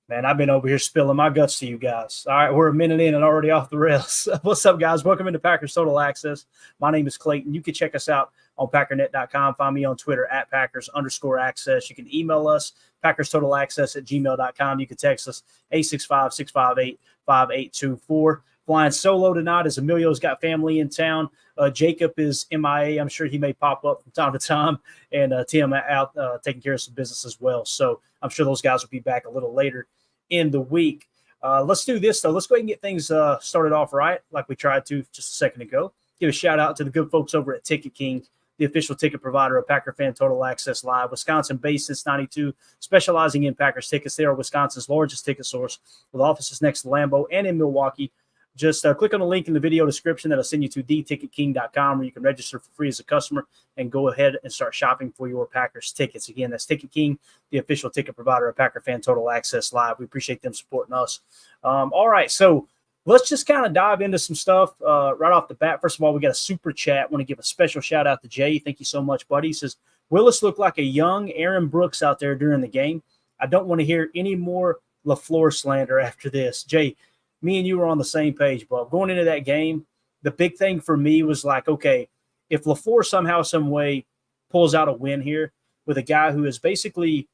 Man, I've been over here spilling my guts to you guys. All right, we're a minute in and already off the rails. What's up, guys? Welcome into Packers Total Access. My name is Clayton. You can check us out on Packernet.com. Find me on Twitter at Packers_access. You can email us, PackersTotalAccess@gmail.com. You can text us 865-658-5824. Flying solo tonight as Emilio's got family in town. Jacob is MIA. I'm sure he may pop up from time to time. And Tim out taking care of some business as well. So I'm sure those guys will be back a little later in the week. Let's do this, though. Let's go ahead and get things started off right, like we tried to just a second ago. Give a shout-out to the good folks over at Ticket King, the official ticket provider of Packer Fan Total Access Live. Wisconsin-based since 92, specializing in Packers tickets. They are Wisconsin's largest ticket source, with offices next to Lambeau and in Milwaukee. Just click on the link in the video description that'll send you to theticketking.com, where you can register for free as a customer and go ahead and start shopping for your Packers tickets. Again, that's Ticket King, the official ticket provider of Packer Fan Total Access Live. We appreciate them supporting us. All right, so let's just kind of dive into some stuff right off the bat. First of all, we got a super chat. I want to give a special shout out to Jay. Thank you so much, buddy. He says, Willis looked like a young Aaron Brooks out there during the game. I don't want to hear any more LaFleur slander after this. Jay, me and you were on the same page, Bob. Going into that game, the big thing for me was like, okay, if LaFleur somehow, some way pulls out a win here with a guy who has basically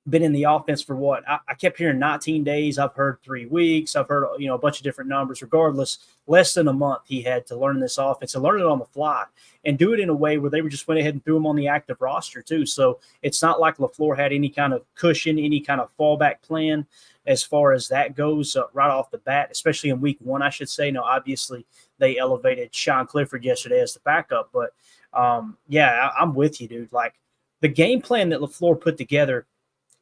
been in the offense for what? I kept hearing 19 days. I've heard 3 weeks. I've heard, a bunch of different numbers. Regardless, less than a month he had to learn this offense and learn it on the fly and do it in a way where they just went ahead and threw him on the active roster too. So it's not like LaFleur had any kind of cushion, any kind of fallback plan as far as that goes right off the bat, especially in week 1, I should say. Now, obviously, they elevated Sean Clifford yesterday as the backup. But, I'm with you, dude. Like, the game plan that LaFleur put together,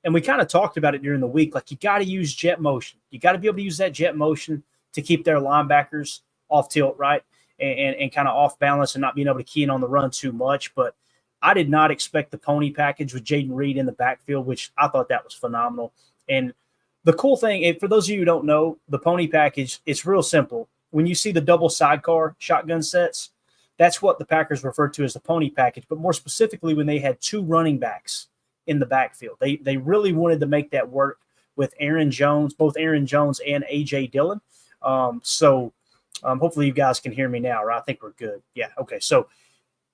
and we kind of talked about it during the week, like, you got to use jet motion. You got to be able to use that jet motion to keep their linebackers off tilt, right, and kind of off balance and not being able to key in on the run too much. But I did not expect the pony package with Jaden Reed in the backfield, which I thought that was phenomenal. And the cool thing, for those of you who don't know, the pony package, it's real simple. When you see the double sidecar shotgun sets, that's what the Packers refer to as the pony package. But more specifically, when they had 2 running backs in the backfield, they really wanted to make that work with Aaron Jones, both Aaron Jones and A.J. Dillon. Hopefully you guys can hear me now, right? I think we're good. Yeah, okay. So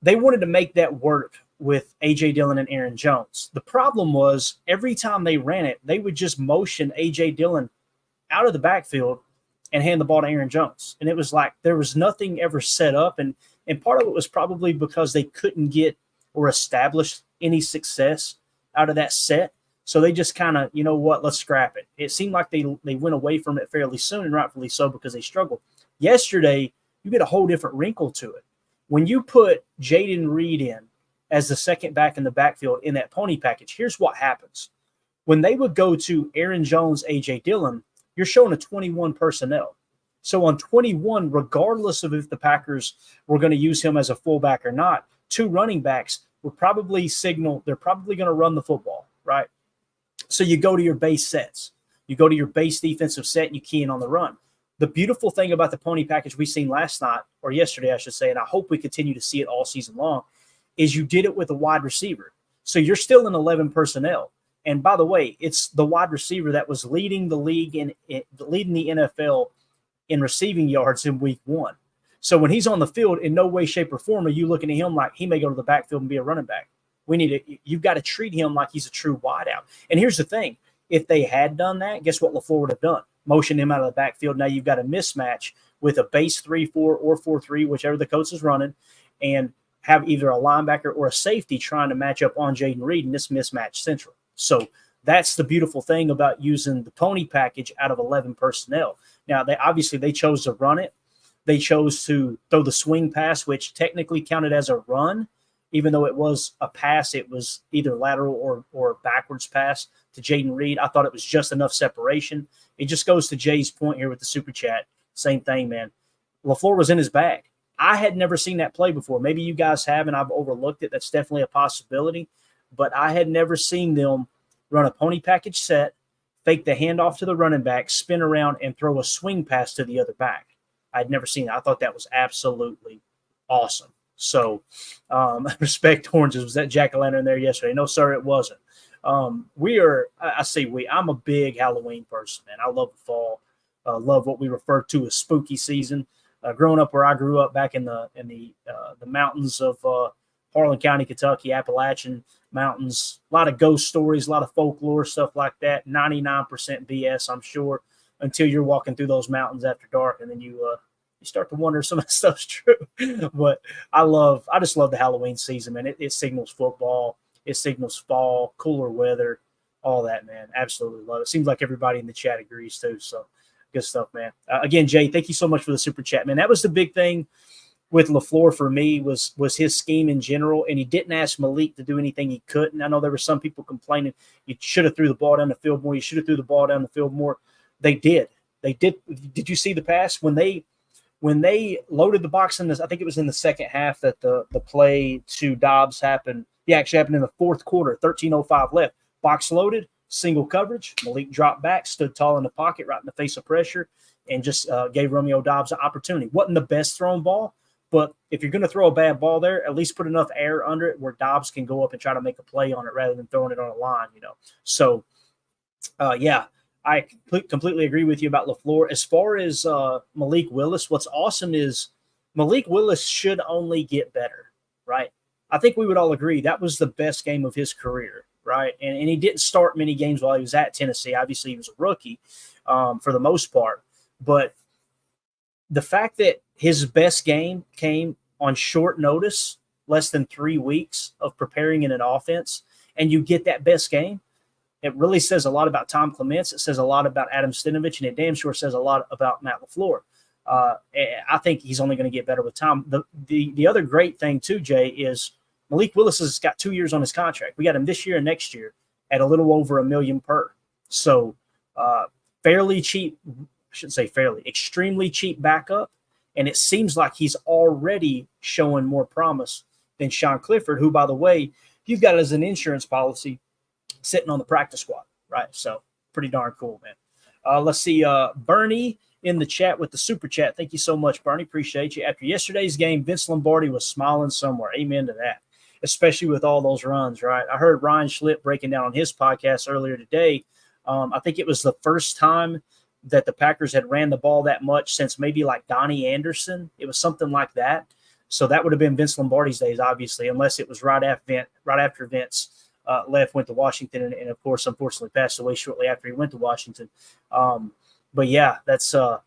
they wanted to make that work with A.J. Dillon and Aaron Jones. The problem was every time they ran it, they would just motion A.J. Dillon out of the backfield and hand the ball to Aaron Jones. And it was like there was nothing ever set up. And part of it was probably because they couldn't get or establish any success out of that set. So they just kind of, let's scrap it. It seemed like they went away from it fairly soon, and rightfully so, because they struggled. Yesterday, you get a whole different wrinkle to it. When you put Jaden Reed in as the second back in the backfield in that pony package, here's what happens. When they would go to Aaron Jones, A.J. Dillon, you're showing a 21 personnel. So on 21, regardless of if the Packers were going to use him as a fullback or not, 2 running backs would probably signal they're probably going to run the football, right? So you go to your base sets. You go to your base defensive set, and you key in on the run. The beautiful thing about the pony package we seen last night, or yesterday, I should say, and I hope we continue to see it all season long, is you did it with a wide receiver. So you're still in 11 personnel. And by the way, it's the wide receiver that was leading the league leading the NFL in receiving yards in week 1. So when he's on the field, in no way, shape, or form are you looking at him like he may go to the backfield and be a running back. You've got to treat him like he's a true wideout. And here's the thing. If they had done that, guess what LaFleur would have done? Motion him out of the backfield. Now you've got a mismatch with a base 3-4 or 4-3, whichever the coach is running, and have either a linebacker or a safety trying to match up on Jaden Reed, and this mismatch central. So that's the beautiful thing about using the pony package out of 11 personnel. Now, they chose to run it. They chose to throw the swing pass, which technically counted as a run, even though it was a pass. It was either lateral or backwards pass to Jaden Reed. I thought it was just enough separation. It just goes to Jay's point here with the super chat. Same thing, man. LaFleur was in his bag. I had never seen that play before. Maybe you guys have, and I've overlooked it. That's definitely a possibility. But I had never seen them run a pony package set, fake the handoff to the running back, spin around, and throw a swing pass to the other back. I'd never seen it. I thought that was absolutely awesome. So, respect oranges. Was that jack-o'-lantern there yesterday? No, sir, it wasn't. I'm a big Halloween person, man. I love the fall. Love what we refer to as spooky season. Growing up where I grew up back in the mountains of Harlan County, Kentucky, Appalachian mountains, a lot of ghost stories, a lot of folklore, stuff like that. 99% BS, I'm sure, until you're walking through those mountains after dark, and then you start to wonder if some of that stuff's true. But I just love the Halloween season, man. It signals football. It signals fall, cooler weather, all that, man. Absolutely love it. Seems like everybody in the chat agrees too. So good stuff, man. Again, Jay, thank you so much for the super chat, man. That was the big thing with LaFleur for me was his scheme in general, and he didn't ask Malik to do anything he couldn't. I know there were some people complaining you should have threw the ball down the field more. You should have threw the ball down the field more. They did. They did. Did you see the pass when they loaded the box in this? I think it was in the second half that the play to Dobbs happened. Yeah, actually happened in the fourth quarter. 13:05 left. Box loaded, single coverage. Malik dropped back, stood tall in the pocket, right in the face of pressure, and just gave Romeo Dobbs an opportunity. Wasn't the best thrown ball, but if you're going to throw a bad ball there, at least put enough air under it where Dobbs can go up and try to make a play on it rather than throwing it on a line, So, yeah, I completely agree with you about LaFleur. As far as Malik Willis, what's awesome is Malik Willis should only get better, right? I think we would all agree that was the best game of his career, right? And he didn't start many games while he was at Tennessee. Obviously, he was a rookie for the most part. But the fact that his best game came on short notice, less than 3 weeks of preparing in an offense, and you get that best game, it really says a lot about Tom Clements. It says a lot about Adam Stinovich, and it damn sure says a lot about Matt LaFleur. I think he's only going to get better with time. The other great thing too, Jay, is Malik Willis has got 2 years on his contract. We got him this year and next year at a little over $1 million per. So fairly cheap. I shouldn't say fairly, extremely cheap backup. And it seems like he's already showing more promise than Sean Clifford, who, by the way, you've got as an insurance policy sitting on the practice squad, right? So pretty darn cool, man. Let's see. Bernie in the chat with the super chat. Thank you so much, Bernie. Appreciate you. After yesterday's game, Vince Lombardi was smiling somewhere. Amen to that, especially with all those runs, right? I heard Ryan Schlipp breaking down on his podcast earlier today. I think it was the first time that the Packers had ran the ball that much since maybe like Donnie Anderson. It was something like that. So that would have been Vince Lombardi's days, obviously, unless it was right after Vince left, went to Washington, and of course, unfortunately, passed away shortly after he went to Washington. But yeah, that's I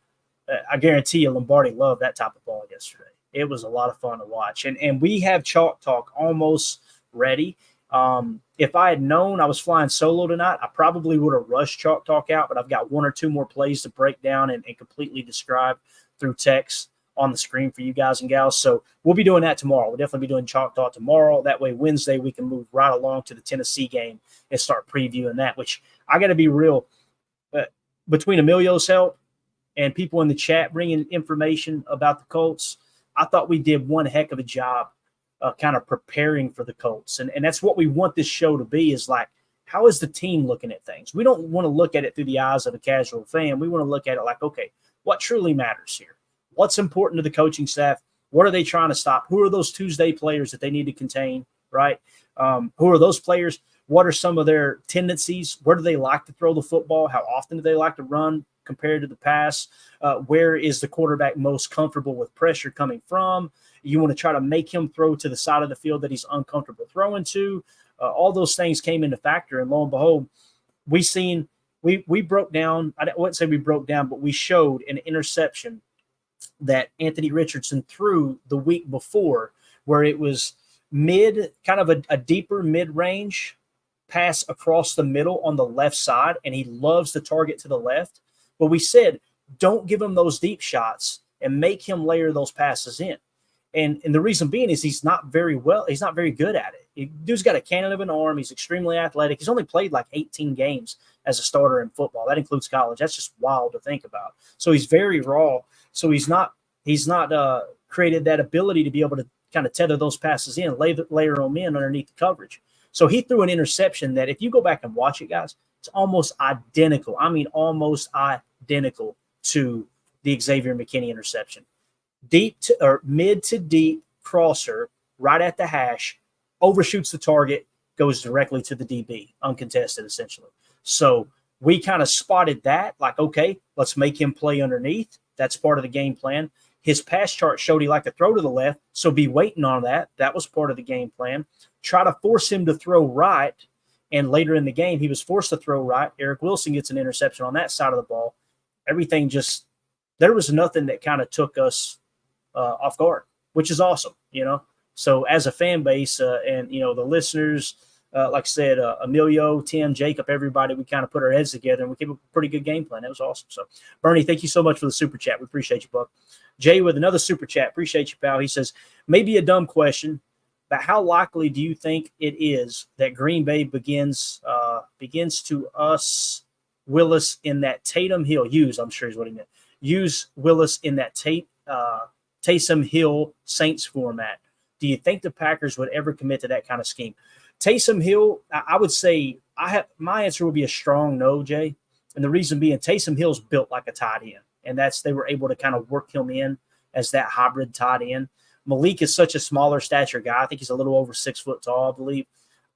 guarantee you, Lombardi loved that type of ball yesterday. It was a lot of fun to watch, and we have Chalk Talk almost ready. If I had known I was flying solo tonight, I probably would have rushed Chalk Talk out, but I've got 1 or 2 more plays to break down and completely describe through text on the screen for you guys and gals. So we'll be doing that tomorrow. We'll definitely be doing Chalk Talk tomorrow. That way Wednesday we can move right along to the Tennessee game and start previewing that, which I got to be real. Between Emilio's help and people in the chat bringing information about the Colts, I thought we did one heck of a job kind of preparing for the Colts. And that's what we want this show to be, is like, how is the team looking at things? We don't want to look at it through the eyes of a casual fan. We want to look at it like, okay, what truly matters here? What's important to the coaching staff? What are they trying to stop? Who are those Tuesday players that they need to contain, right? Who are those players? What are some of their tendencies? Where do they like to throw the football? How often do they like to run compared to the pass? Where is the quarterback most comfortable with pressure coming from? You want to try to make him throw to the side of the field that he's uncomfortable throwing to. All those things came into factor, and lo and behold, we broke down. I wouldn't say we broke down, but we showed an interception that Anthony Richardson threw the week before, where it was kind of a deeper mid-range pass across the middle on the left side, and he loves to target to the left. But we said, don't give him those deep shots and make him layer those passes in. And the reason being is he's not very good at it. Dude's got a cannon of an arm. He's extremely athletic. He's only played like 18 games as a starter in football. That includes college. That's just wild to think about. So he's very raw. So he's not created that ability to be able to kind of tether those passes in, layer them in underneath the coverage. So he threw an interception that, if you go back and watch it, guys, it's almost identical. I mean, almost identical to the Xavier McKinney interception. Mid to deep crosser right at the hash, overshoots the target, goes directly to the DB, uncontested, essentially. So we kind of spotted that, like, okay, let's make him play underneath. That's part of the game plan. His pass chart showed he liked to throw to the left, so be waiting on that. That was part of the game plan. Try to force him to throw right, and later in the game, he was forced to throw right. Eric Wilson gets an interception on that side of the ball. Everything just – there was nothing that kind of took us off guard, which is awesome, you know. So as a fan base and, you know, the listeners, like I said, Emilio, Tim, Jacob, everybody, we kind of put our heads together and we came up with a pretty good game plan. That was awesome. So, Bernie, thank you so much for the super chat. We appreciate you, Buck. Jay with another super chat. Appreciate you, pal. He says, maybe a dumb question, but how likely do you think it is that Green Bay begins to us Willis in that Taysom Hill I'm sure is what he meant. Use Willis in that Taysom Hill Saints format. Do you think the Packers would ever commit to that kind of scheme? Taysom Hill, I would say my answer would be a strong no, Jay. And the reason being Taysom Hill's built like a tight end. And they were able to kind of work him in as that hybrid tight end. Malik is such a smaller stature guy. I think he's a little over 6 foot tall, I believe.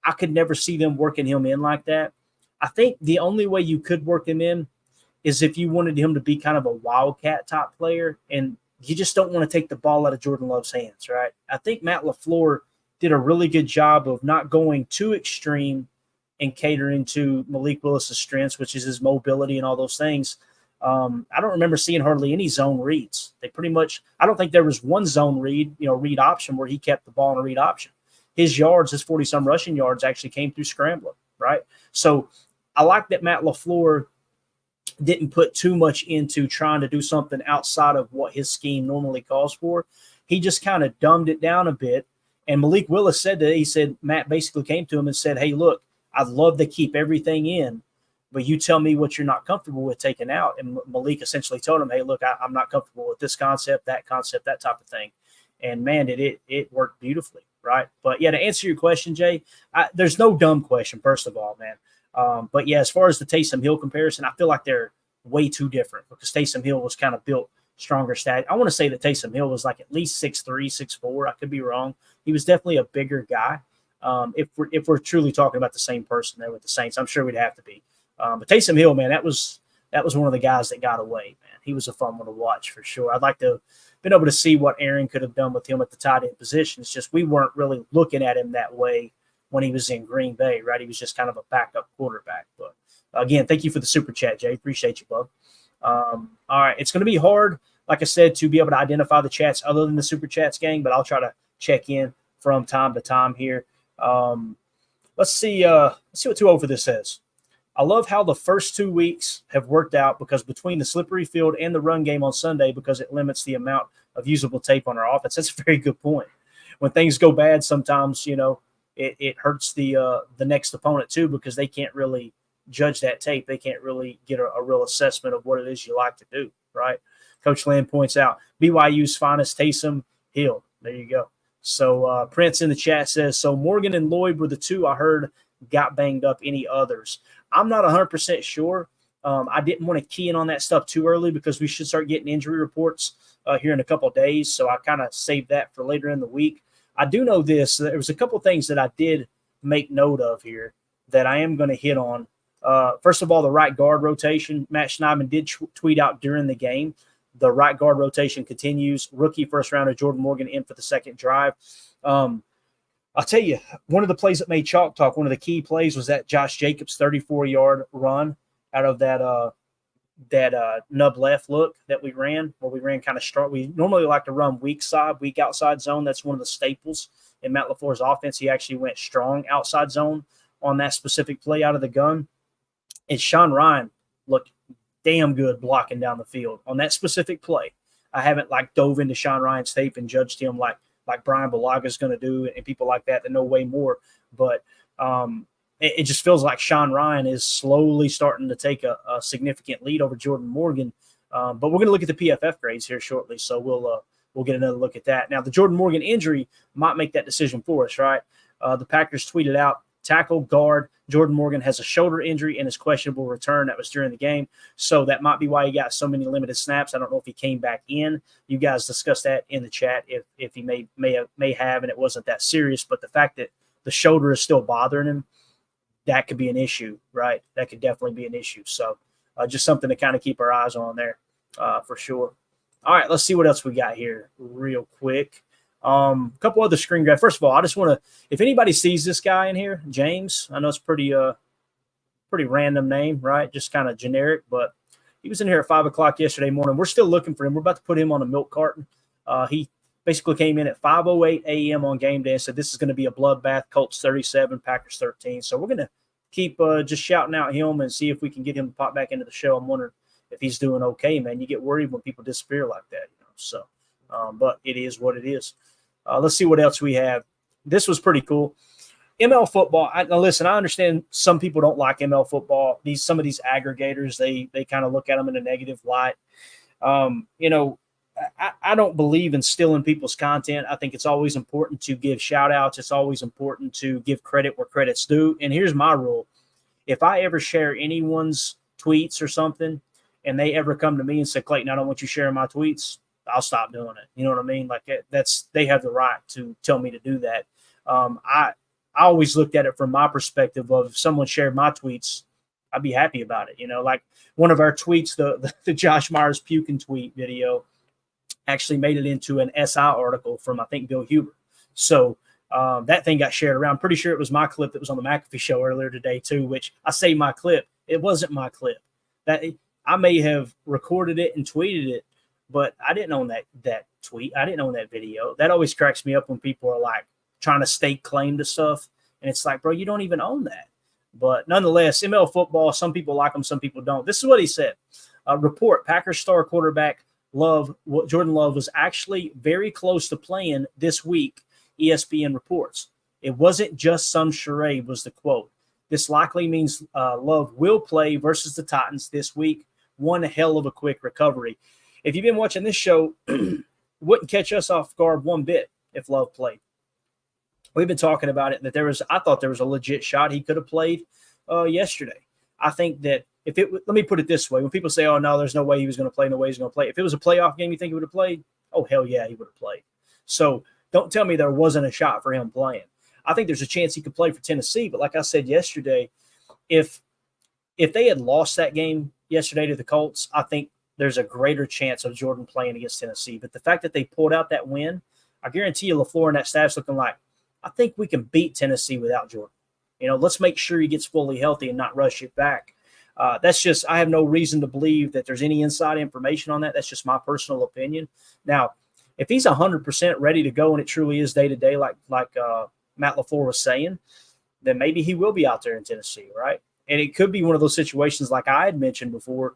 I could never see them working him in like that. I think the only way you could work him in is if you wanted him to be kind of a wildcat type player, and you just don't want to take the ball out of Jordan Love's hands, right? I think Matt LaFleur did a really good job of not going too extreme and catering to Malik Willis' strengths, which is his mobility and all those things. I don't remember seeing hardly any zone reads. They pretty much – I don't think there was one zone read, read option where he kept the ball in a read option. His 40-some rushing yards actually came through scrambling, right? So I like that Matt LaFleur didn't put too much into trying to do something outside of what his scheme normally calls for. He just kind of dumbed it down a bit. And Malik Willis said that Matt basically came to him and said, hey, look, I'd love to keep everything in, but you tell me what you're not comfortable with taking out. And Malik essentially told him, hey, look, I'm not comfortable with this concept, that type of thing. And, man, it worked beautifully, right? But, yeah, to answer your question, Jay, there's no dumb question, first of all, man. But, yeah, as far as the Taysom Hill comparison, I feel like they're way too different because Taysom Hill was kind of built stronger stat. I want to say that Taysom Hill was like at least 6'3", 6'4". I could be wrong. He was definitely a bigger guy. If we're truly talking about the same person there with the Saints, I'm sure we'd have to be. But Taysom Hill, man, that was one of the guys that got away, man. He was a fun one to watch for sure. I'd like to have been able to see what Aaron could have done with him at the tight end position. It's just we weren't really looking at him that way when he was in Green Bay, right? He was just kind of a backup quarterback. But, again, thank you for the super chat, Jay. Appreciate you, bub. All right, it's going to be hard, like I said, to be able to identify the chats other than the super chats, gang, but I'll try to check in from time to time here. Let's see what 2 this says. I love how the first 2 weeks have worked out because between the slippery field and the run game on Sunday, because it limits the amount of usable tape on our offense. That's a very good point. When things go bad, sometimes, it hurts the next opponent too because they can't really judge that tape. They can't really get a real assessment of what it is you like to do, right? Coach Land points out BYU's finest Taysom Hill. There you go. So Prince in the chat says, so Morgan and Lloyd were the 2 I heard got banged up. Any others? I'm not 100% sure. I didn't want to key in on that stuff too early because we should start getting injury reports here in a couple of days. So I kind of saved that for later in the week. I do know this. There was a couple of things that I did make note of here that I am going to hit on. First of all, the right guard rotation. Matt Schneidman did tweet out during the game. The right guard rotation continues. Rookie first rounder Jordan Morgan in for the second drive. I'll tell you, one of the plays that made Chalk Talk, one of the key plays was that Josh Jacobs 34-yard run out of that nub left look that we ran, where we ran kind of strong. We normally like to run weak outside zone. That's one of the staples in Matt LaFleur's offense. He actually went strong outside zone on that specific play out of the gun. And Sean Ryan looked damn good blocking down the field on that specific play. I haven't dove into Sean Ryan's tape and judged him like Brian Bulaga is going to do and people like that know way more. But it just feels like Sean Ryan is slowly starting to take a significant lead over Jordan Morgan. But we're going to look at the PFF grades here shortly, so we'll get another look at that. Now, the Jordan Morgan injury might make that decision for us, right? The Packers tweeted out, tackle guard Jordan Morgan has a shoulder injury and is questionable return. That was during the game. So that might be why he got so many limited snaps. I don't know if he came back in. You guys discussed that in the chat if he may have and it wasn't that serious. But the fact that the shoulder is still bothering him, that could be an issue, right? That could definitely be an issue. So just something to kind of keep our eyes on there for sure. All right, let's see what else we got here real quick. A couple other screen grabs. First of all, I just want to, if anybody sees this guy in here, James, I know it's pretty random name, right? Just kind of generic, but he was in here at 5 o'clock yesterday morning. We're still looking for him. We're about to put him on a milk carton. He basically came in at 5:08 a.m. on game day and said this is going to be a bloodbath. Colts 37, Packers 13. So we're going to keep just shouting out him and see if we can get him to pop back into the show. I'm wondering if he's doing okay, man. You get worried when people disappear like that, you know. So, but it is what it is. Let's see what else we have. This was pretty cool. ML football. Now listen, I understand some people don't like ML football. Some of these aggregators, they kind of look at them in a negative light. You know, I don't believe in stealing people's content. I think it's always important to give shout outs. It's always important to give credit where credit's due. And here's my rule. If I ever share anyone's tweets or something and they ever come to me and say, Clayton, I don't want you sharing my tweets, I'll stop doing it. You know what I mean? Like they have the right to tell me to do that. I always looked at it from my perspective of if someone shared my tweets, I'd be happy about it. You know, like one of our tweets, the Josh Myers puking tweet video actually made it into an SI article from, I think, Bill Huber. So that thing got shared around. Pretty sure it was my clip that was on the McAfee show earlier today too, which I say my clip. It wasn't my clip. That I may have recorded it and tweeted it, but I didn't own that tweet. I didn't own that video. That always cracks me up when people are like trying to stake claim to stuff. And it's like, bro, you don't even own that. But nonetheless, ML football, some people like them, some people don't. This is what he said. Report, Packers star quarterback Jordan Love was actually very close to playing this week, ESPN reports. It wasn't just some charade, was the quote. This likely means Love will play versus the Titans this week. One hell of a quick recovery. If you've been watching this show, it wouldn't catch us off guard one bit if Love played. We've been talking about it, that I thought there was a legit shot he could have played yesterday. I think that let me put it this way. When people say, oh, no, there's no way he was going to play, no way he's going to play. If it was a playoff game, you think he would have played? Oh, hell yeah, he would have played. So don't tell me there wasn't a shot for him playing. I think there's a chance he could play for Tennessee. But like I said yesterday, if they had lost that game yesterday to the Colts, I think there's a greater chance of Jordan playing against Tennessee. But the fact that they pulled out that win, I guarantee you LaFleur and that staff's looking like, I think we can beat Tennessee without Jordan. You know, let's make sure he gets fully healthy and not rush it back. That's just, I have no reason to believe that there's any inside information on that. That's just my personal opinion. Now, if he's 100% ready to go and it truly is day-to-day like Matt LaFleur was saying, then maybe he will be out there in Tennessee, right? And it could be one of those situations like I had mentioned before.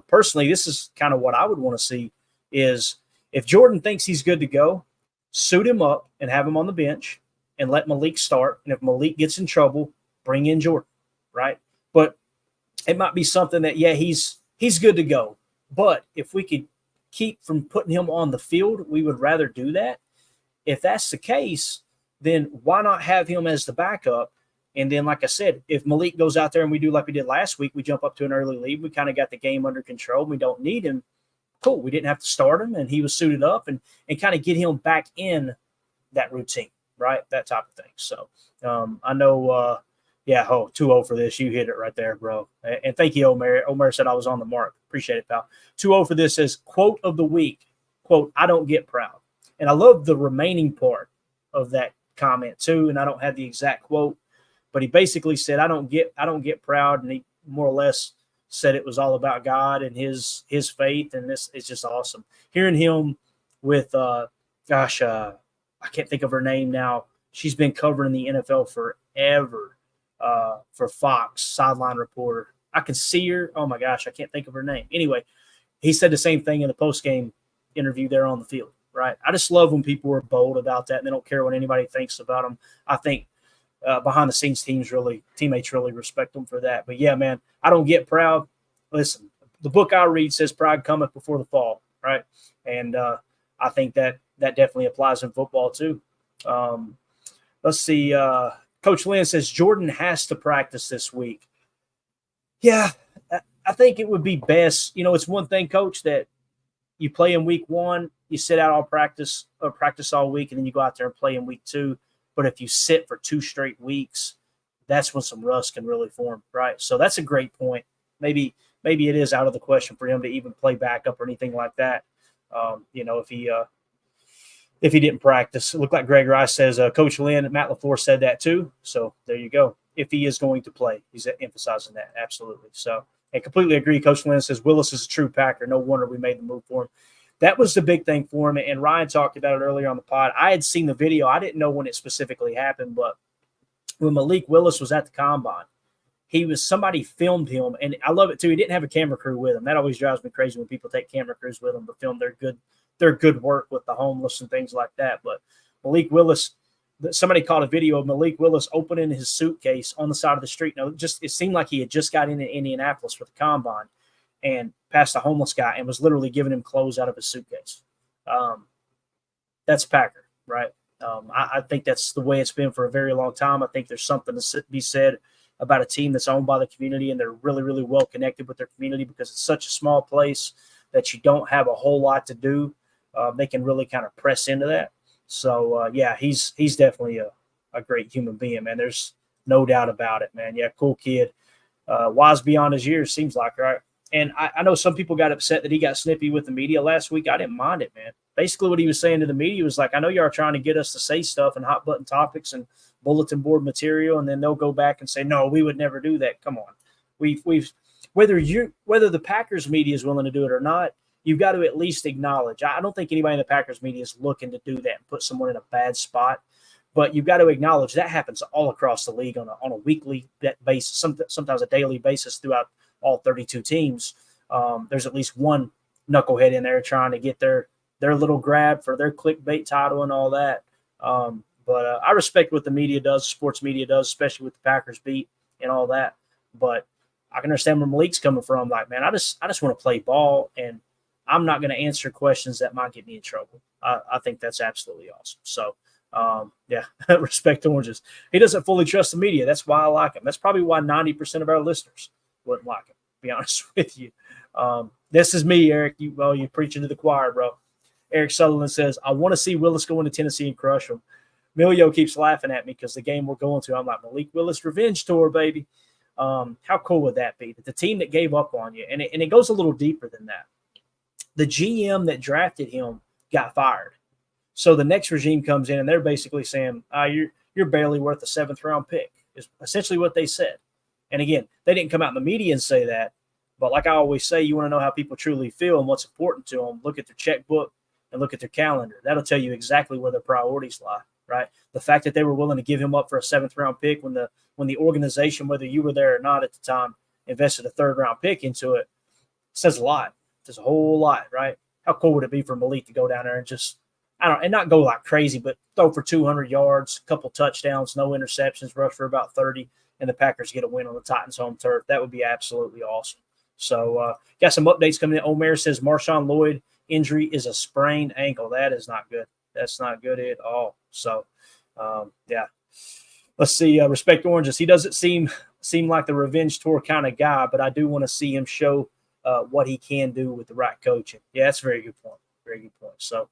Personally, this is kind of what I would want to see is if Jordan thinks he's good to go, suit him up and have him on the bench and let Malik start. And if Malik gets in trouble, bring in Jordan, right? But it might be something that, yeah, he's good to go. But if we could keep from putting him on the field, we would rather do that. If that's the case, then why not have him as the backup? And then, like I said, if Malik goes out there and we do like we did last week, we jump up to an early lead. We kind of got the game under control. We don't need him. Cool. We didn't have to start him, and he was suited up and kind of get him back in that routine, right? That type of thing. So I know 2-0 for this. You hit it right there, bro. And thank you, Omer. Omer said I was on the mark. Appreciate it, pal. 2-0 for this is quote of the week. Quote, I don't get proud. And I love the remaining part of that comment too, and I don't have the exact quote, but he basically said, I don't get proud, and he more or less said it was all about God and his faith, and this is just awesome. Hearing him with I can't think of her name now. She's been covering the NFL forever for Fox, sideline reporter. I can see her. Oh my gosh, I can't think of her name. Anyway, he said the same thing in the postgame interview there on the field, right? I just love when people are bold about that and they don't care what anybody thinks about them. I think behind the scenes teammates really respect them for that. But yeah, man, I don't get proud. Listen, the book I read says pride cometh before the fall, right? And I think that definitely applies in football too. Let's see. Coach Lynn says Jordan has to practice this week. Yeah, I think it would be best. You know, it's one thing, Coach, that you play in week one, you sit out all practice all week, and then you go out there and play in week two. But if you sit for 2 straight weeks, that's when some rust can really form, right? So that's a great point. Maybe it is out of the question for him to even play backup or anything like that. If he didn't practice. It looked like Greg Rice says Coach Lynn and Matt LaFleur said that too. So there you go. If he is going to play, he's emphasizing that. Absolutely. So I completely agree. Coach Lynn says Willis is a true Packer. No wonder we made the move for him. That was the big thing for him. And Ryan talked about it earlier on the pod. I had seen the video. I didn't know when it specifically happened, but when Malik Willis was at the combine, somebody filmed him, and I love it too. He didn't have a camera crew with him. That always drives me crazy when people take camera crews with them to film their good work with the homeless and things like that. But Malik Willis, somebody caught a video of Malik Willis opening his suitcase on the side of the street. Now, it seemed like he had just got into Indianapolis for the combine and passed a homeless guy and was literally giving him clothes out of his suitcase. That's Packer, right? I think that's the way it's been for a very long time. I think there's something to be said about a team that's owned by the community, and they're really, really well connected with their community because it's such a small place that you don't have a whole lot to do. They can really kind of press into that. So, he's definitely a great human being, man. There's no doubt about it, man. Yeah, cool kid. Wise beyond his years, seems like, right? And I know some people got upset that he got snippy with the media last week. I didn't mind it, man. Basically what he was saying to the media was like, I know you are trying to get us to say stuff and hot button topics and bulletin board material, and then they'll go back and say, no, we would never do that. Come on. Whether the Packers media is willing to do it or not, you've got to at least acknowledge. I don't think anybody in the Packers media is looking to do that and put someone in a bad spot, but you've got to acknowledge that happens all across the league on a weekly basis, sometimes a daily basis throughout all 32 teams. There's at least one knucklehead in there trying to get their little grab for their clickbait title and all that. But I respect what the media does, sports media does, especially with the Packers beat and all that. But I can understand where Malik's coming from. Like, man, I just want to play ball, and I'm not going to answer questions that might get me in trouble. I think that's absolutely awesome. So, respect to Oranges. He doesn't fully trust the media. That's why I like him. That's probably why 90% of our listeners wouldn't like him, to be honest with you. This is me, Eric. You're preaching to the choir, bro. Eric Sutherland says, I want to see Willis go into Tennessee and crush them. Milio keeps laughing at me because the game we're going to, I'm like, Malik Willis revenge tour, baby. How cool would that be? The team that gave up on you. And it goes a little deeper than that. The GM that drafted him got fired. So the next regime comes in, and they're basically saying, you're barely worth a 7th-round pick, is essentially what they said. And again, they didn't come out in the media and say that. But like I always say, you want to know how people truly feel and what's important to them, look at their checkbook and look at their calendar. That'll tell you exactly where their priorities lie, right? The fact that they were willing to give him up for a 7th-round pick when the organization, whether you were there or not at the time, invested a 3rd-round pick into it, says a lot. It says a whole lot, right? How cool would it be for Malik to go down there and just, and not go like crazy, but throw for 200 yards, a couple touchdowns, no interceptions, rush for about 30, and the Packers get a win on the Titans' home turf. That would be absolutely awesome. So, got some updates coming in. Omer says Marshawn Lloyd injury is a sprained ankle. That is not good. That's not good at all. So, let's see. Respect Oranges. He doesn't seem like the revenge tour kind of guy, but I do want to see him show what he can do with the right coaching. Yeah, that's a very good point. Very good point. So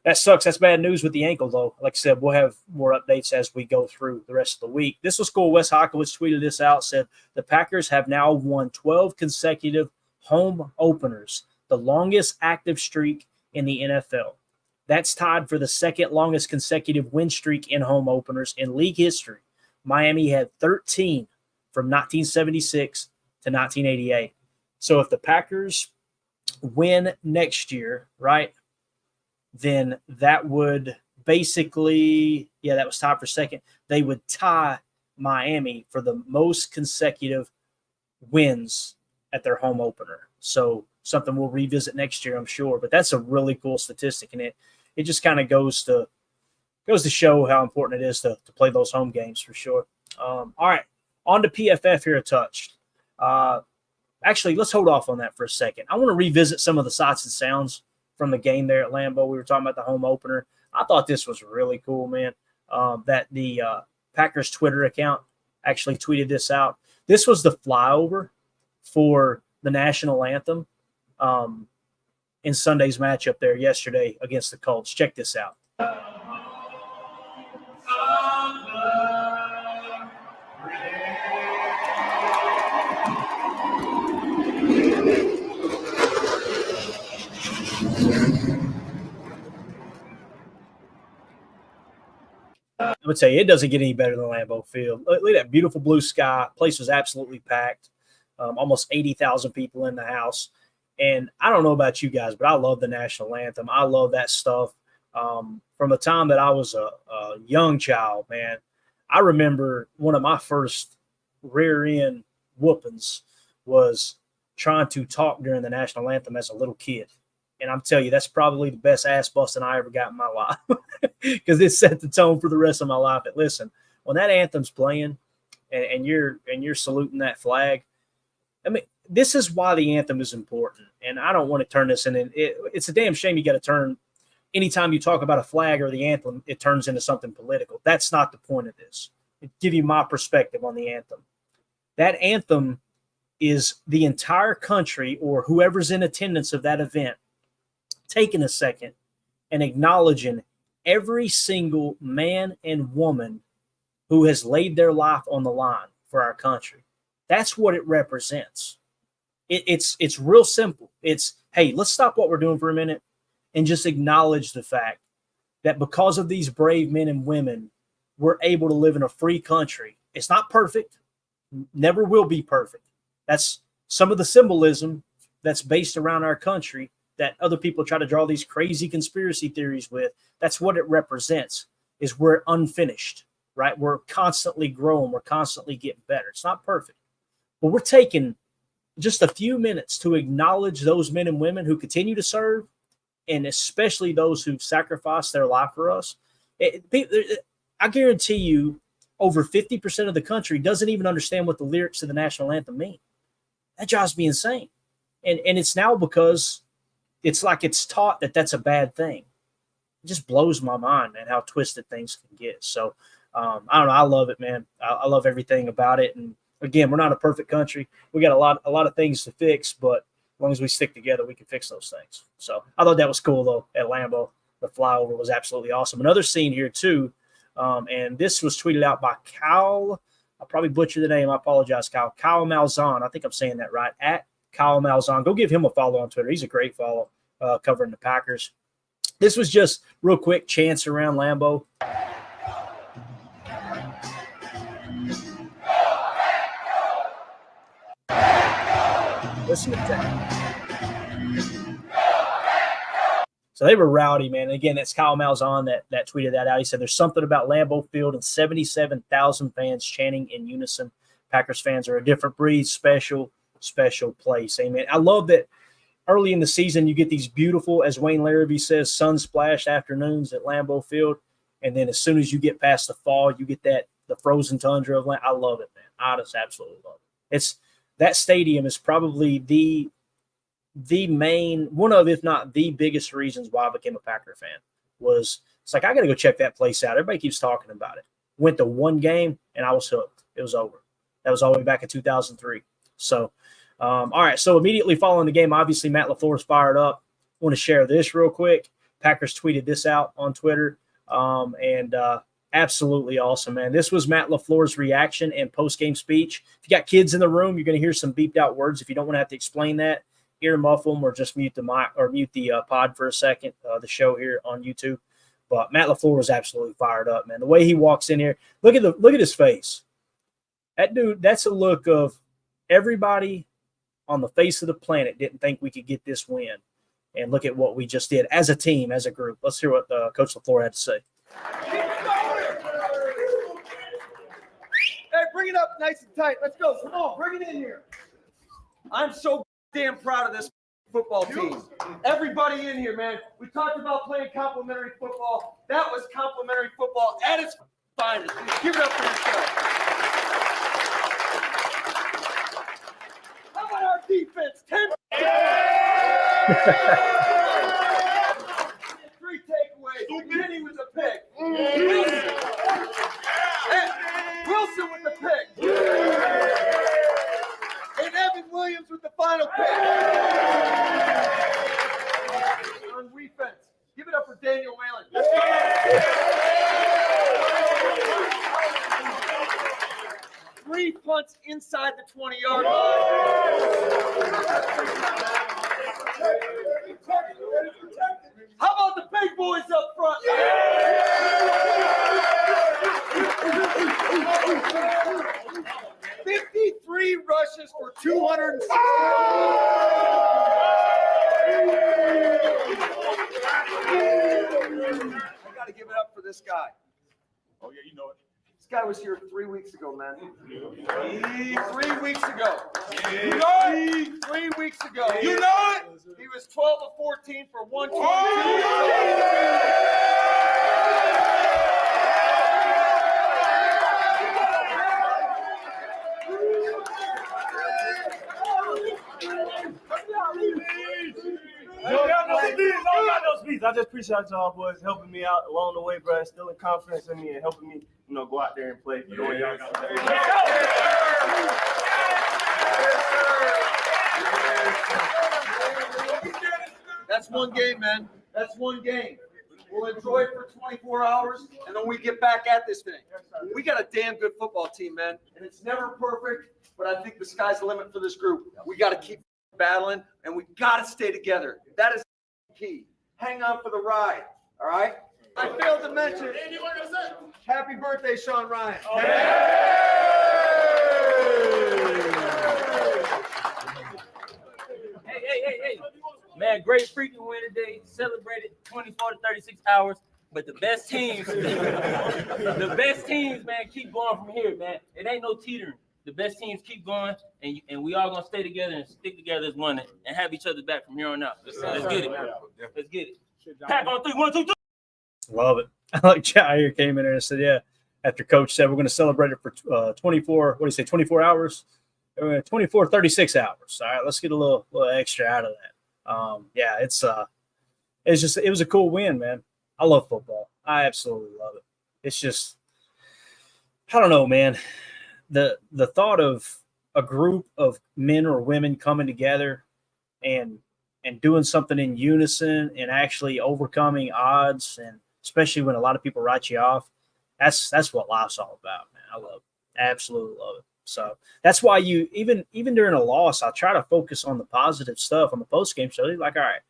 that sucks. That's bad news with the ankle, though. Like I said, we'll have more updates as we go through the rest of the week. This was cool. Wes Hawkowitz tweeted this out, said the Packers have now won 12 consecutive home openers, the longest active streak in the NFL. That's tied for the second longest consecutive win streak in home openers in league history. Miami had 13 from 1976 to 1988. So if the Packers win next year, right, then that would basically, that was tied for second. They would tie Miami for the most consecutive wins at their home opener. So something we'll revisit next year, I'm sure. But that's a really cool statistic, and it just kind of goes to show how important it is to play those home games for sure. All right, on to PFF here a touch. Actually, let's hold off on that for a second. I want to revisit some of the sights and sounds from the game there at Lambeau. We were talking about the home opener. I thought this was really cool, man, that the Packers Twitter account actually tweeted this out. This was the flyover for the national anthem in Sunday's matchup there yesterday against the Colts. Check this out. I would say it doesn't get any better than Lambeau Field. Look at that beautiful blue sky. Place was absolutely packed. Almost 80,000 people in the house. And I don't know about you guys, but I love the national anthem. I love that stuff. From the time that I was a young child, man, I remember one of my first rear end whoopings was trying to talk during the national anthem as a little kid. And I'm telling you, that's probably the best ass busting I ever got in my life because it set the tone for the rest of my life. But listen, when that anthem's playing and you're saluting that flag, I mean, this is why the anthem is important. And I don't want to turn this in. It's a damn shame you got to turn anytime you talk about a flag or the anthem, it turns into something political. That's not the point of this. It give you my perspective on the anthem. That anthem is the entire country or whoever's in attendance of that event taking a second and acknowledging every single man and woman who has laid their life on the line for our country. That's what it represents. It's real simple. It's, hey, let's stop what we're doing for a minute and just acknowledge the fact that because of these brave men and women, we're able to live in a free country. It's not perfect, never will be perfect. That's some of the symbolism that's based around our country that other people try to draw these crazy conspiracy theories with. That's what it represents, is we're unfinished, right? We're constantly growing. We're constantly getting better. It's not perfect, but we're taking just a few minutes to acknowledge those men and women who continue to serve, and especially those who sacrifice their life for us. I guarantee you over 50% of the country doesn't even understand what the lyrics of the national anthem mean. That drives me insane. And it's now because it's like it's taught that that's a bad thing. It just blows my mind, man, how twisted things can get. So I don't know. I love it, man. I love everything about it. And again, we're not a perfect country. We got a lot of things to fix, but as long as we stick together, we can fix those things. So I thought that was cool, though, at Lambeau. The flyover was absolutely awesome. Another scene here, too, and this was tweeted out by Kyle. I'll probably butcher the name. I apologize, Kyle. Kyle Malzahn. I think I'm saying that right. At Kyle Malzahn. Go give him a follow on Twitter. He's a great follow covering the Packers. This was just real quick chants around Lambeau. Listen to that. So they were rowdy, man. And again, that's Kyle Malzahn that tweeted that out. He said there's something about Lambeau Field and 77,000 fans chanting in unison. Packers fans are a different breed, special place. Amen. I love that early in the season you get these beautiful, as Wayne Larrabee says, sun-splashed afternoons at Lambeau Field. And then as soon as you get past the fall, you get the frozen tundra of land. I love it, man. I just absolutely love it. That stadium is probably the main, one of, if not the biggest reasons why I became a Packer fan was it's like, I got to go check that place out. Everybody keeps talking about it. Went to one game and I was hooked. It was over. That was all the way back in 2003. So, all right. So immediately following the game, obviously Matt LaFleur is fired up. I want to share this real quick. Packers tweeted this out on Twitter. Absolutely awesome, man. This was Matt LaFleur's reaction and post-game speech. If you got kids in the room, you're going to hear some beeped out words. If you don't want to have to explain that, ear muffle them or just mute the mic or mute the pod for a second, the show here on YouTube. But Matt LaFleur was absolutely fired up, man. The way he walks in here, look at his face. That dude, that's a look of everybody on the face of the planet didn't think we could get this win. And look at what we just did as a team, as a group. Let's hear what Coach LaFleur had to say. Hey, bring it up nice and tight. Let's go. Come on, bring it in here. I'm so damn proud of this football team. Everybody in here, man. We talked about playing complimentary football. That was complimentary football at its finest. Give it up for yourself. How about our defense? 10. 3 takeaways. Kenny with the pick. Wilson with the pick. And Evan Williams with the final pick. On defense. Give it up for Daniel Whalen. 3 punts inside the 20-yard line. this guy. Oh, yeah, you know it. This guy was here 3 weeks ago, man. 3 weeks ago. You know it. 3 weeks ago. You know it. He was 12 of 14 for 122. I just appreciate y'all boys helping me out along the way, bro. Instilling confidence in me and helping me, go out there and play. Doing y'all got to do. That's one game, man. That's one game. We'll enjoy it for 24 hours, and then we get back at this thing. We got a damn good football team, man, and it's never perfect, but I think the sky's the limit for this group. We got to keep battling, and we got to stay together. That is key. Hang on for the ride, all right? I failed to mention, happy birthday, Sean Ryan. Hey. Man, great freaking win today. Celebrated 24 to 36 hours. But the best teams, man, keep going from here, man. It ain't no teetering. The best teams keep going, and we all going to stay together and stick together as one and have each other back from here on out. Let's get it, man. Let's get it. Pack on 3, 1, 2, 3. Love it. I like Jair came in there and said, yeah, after coach said we're going to celebrate it for 24, what do you say, 24 hours? 24, 36 hours. All right, let's get a little extra out of that. Yeah, it was a cool win, man. I love football. I absolutely love it. It's just, I don't know, man. The thought of a group of men or women coming together and doing something in unison and actually overcoming odds, and especially when a lot of people write you off, that's what life's all about, man. I love it. Absolutely love it. So that's why you even during a loss, I try to focus on the positive stuff on the post-game show. Like, all right,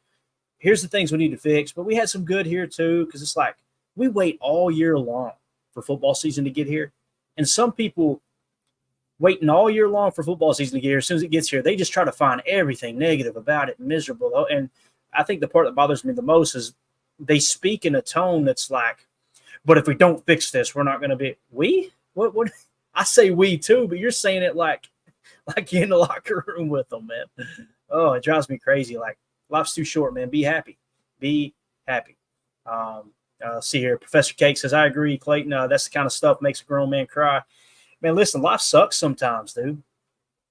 here's the things we need to fix, but we had some good here too, because it's like we wait all year long for football season to get here, and some people waiting all year long for football season to get here. As soon as it gets here, they just try to find everything negative about it, miserable. And I think the part that bothers me the most is they speak in a tone that's like, but if we don't fix this, we're not going to be – we? What? I say we too, but you're saying it like you're in the locker room with them, man. Oh, it drives me crazy. Like, life's too short, man. Be happy. Be happy. See here, Professor Cake says, I agree, Clayton. That's the kind of stuff makes a grown man cry. Man, listen, life sucks sometimes, dude.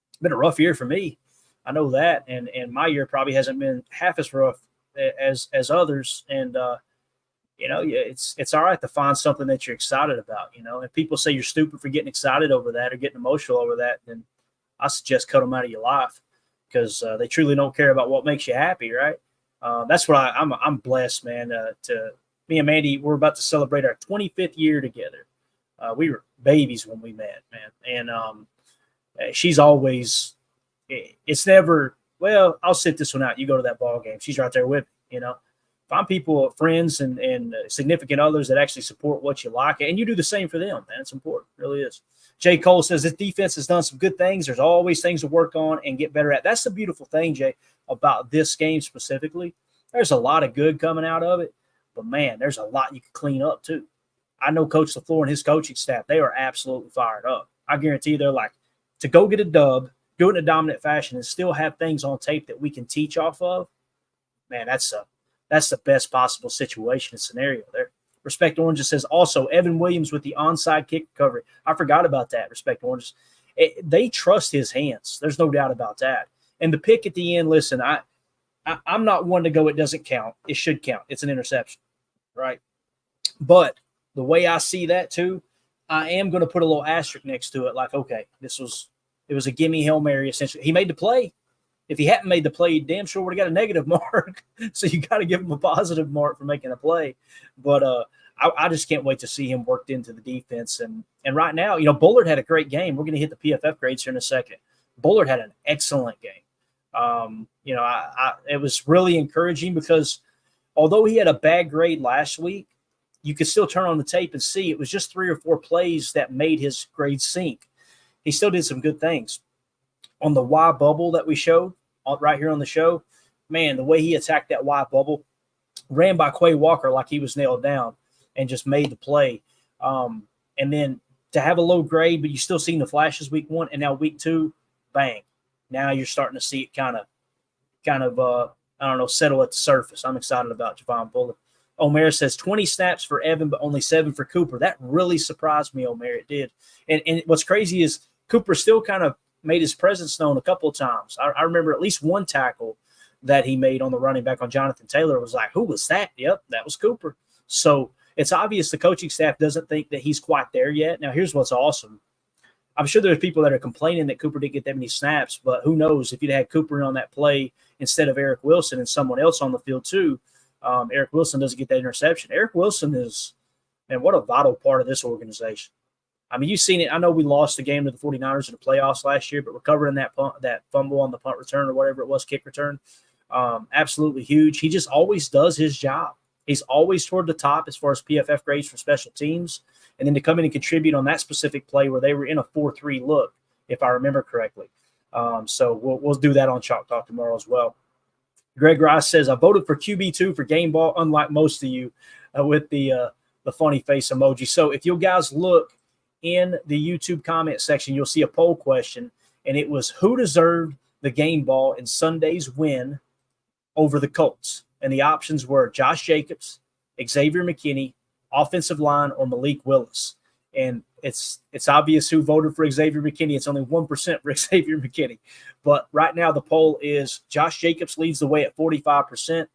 It's been a rough year for me. I know that, and my year probably hasn't been half as rough as others. And it's all right to find something that you're excited about. If people say you're stupid for getting excited over that or getting emotional over that, then I suggest cut them out of your life, because they truly don't care about what makes you happy, right? That's what I'm blessed, man. To me and Mandy, we're about to celebrate our 25th year together. We were babies when we met, man. And she's always, it's never, well, I'll sit this one out. You go to that ball game. She's right there with me, Find people, friends and significant others that actually support what you like. And you do the same for them, man. It's important. It really is. Jay Cole says this defense has done some good things. There's always things to work on and get better at. That's the beautiful thing, Jay, about this game specifically. There's a lot of good coming out of it. But, man, there's a lot you can clean up too. I know Coach LaFleur and his coaching staff, they are absolutely fired up. I guarantee you they're like, to go get a dub, do it in a dominant fashion, and still have things on tape that we can teach off of, man, that's the best possible situation and scenario there. Respect Oranges says also Evan Williams with the onside kick recovery. I forgot about that, Respect Oranges. They trust his hands. There's no doubt about that. And the pick at the end, listen, I'm not one to go it doesn't count. It should count. It's an interception, right? But the way I see that too, I am going to put a little asterisk next to it. Like, okay, it was a gimme Hail Mary essentially. He made the play. If he hadn't made the play, he damn sure would have got a negative mark. So you got to give him a positive mark for making a play. But I just can't wait to see him worked into the defense. And right now, Bullard had a great game. We're going to hit the PFF grades here in a second. Bullard had an excellent game. It was really encouraging because although he had a bad grade last week, you could still turn on the tape and see it was just 3 or 4 plays that made his grade sink. He still did some good things. On the Y bubble that we showed right here on the show, man, the way he attacked that Y bubble, ran by Quay Walker like he was nailed down. and just made the play. And then to have a low grade, but you still seen the flashes week 1, and now week 2, bang. Now you're starting to see it kind of I don't know, settle at the surface. I'm excited about Javon Bullard. Omer says 20 snaps for Evan, but only 7 for Cooper. That really surprised me, Omer. It did. And what's crazy is Cooper still kind of made his presence known a couple of times. I remember at least one tackle that he made on the running back on Jonathan Taylor. Was like, who was that? Yep, that was Cooper. So it's obvious the coaching staff doesn't think that he's quite there yet. Now, here's what's awesome. I'm sure there's people that are complaining that Cooper didn't get that many snaps, but who knows if you'd had Cooper on that play instead of Eric Wilson and someone else on the field too. Eric Wilson doesn't get that interception. Eric Wilson is, man, what a vital part of this organization. I mean, you've seen it. I know we lost the game to the 49ers in the playoffs last year, but recovering that fumble on the punt return or whatever it was, kick return, absolutely huge. He just always does his job. He's always toward the top as far as PFF grades for special teams. And then to come in and contribute on that specific play where they were in a 4-3 look, if I remember correctly. So we'll do that on Chalk Talk tomorrow as well. Greg Rice says, I voted for QB2 for game ball, unlike most of you, with the funny face emoji. So if you guys look in the YouTube comment section, you'll see a poll question, and it was who deserved the game ball in Sunday's win over the Colts. And the options were Josh Jacobs, Xavier McKinney, offensive line, or Malik Willis. And it's obvious who voted for Xavier McKinney. It's only 1% for Xavier McKinney. But right now the poll is Josh Jacobs leads the way at 45%.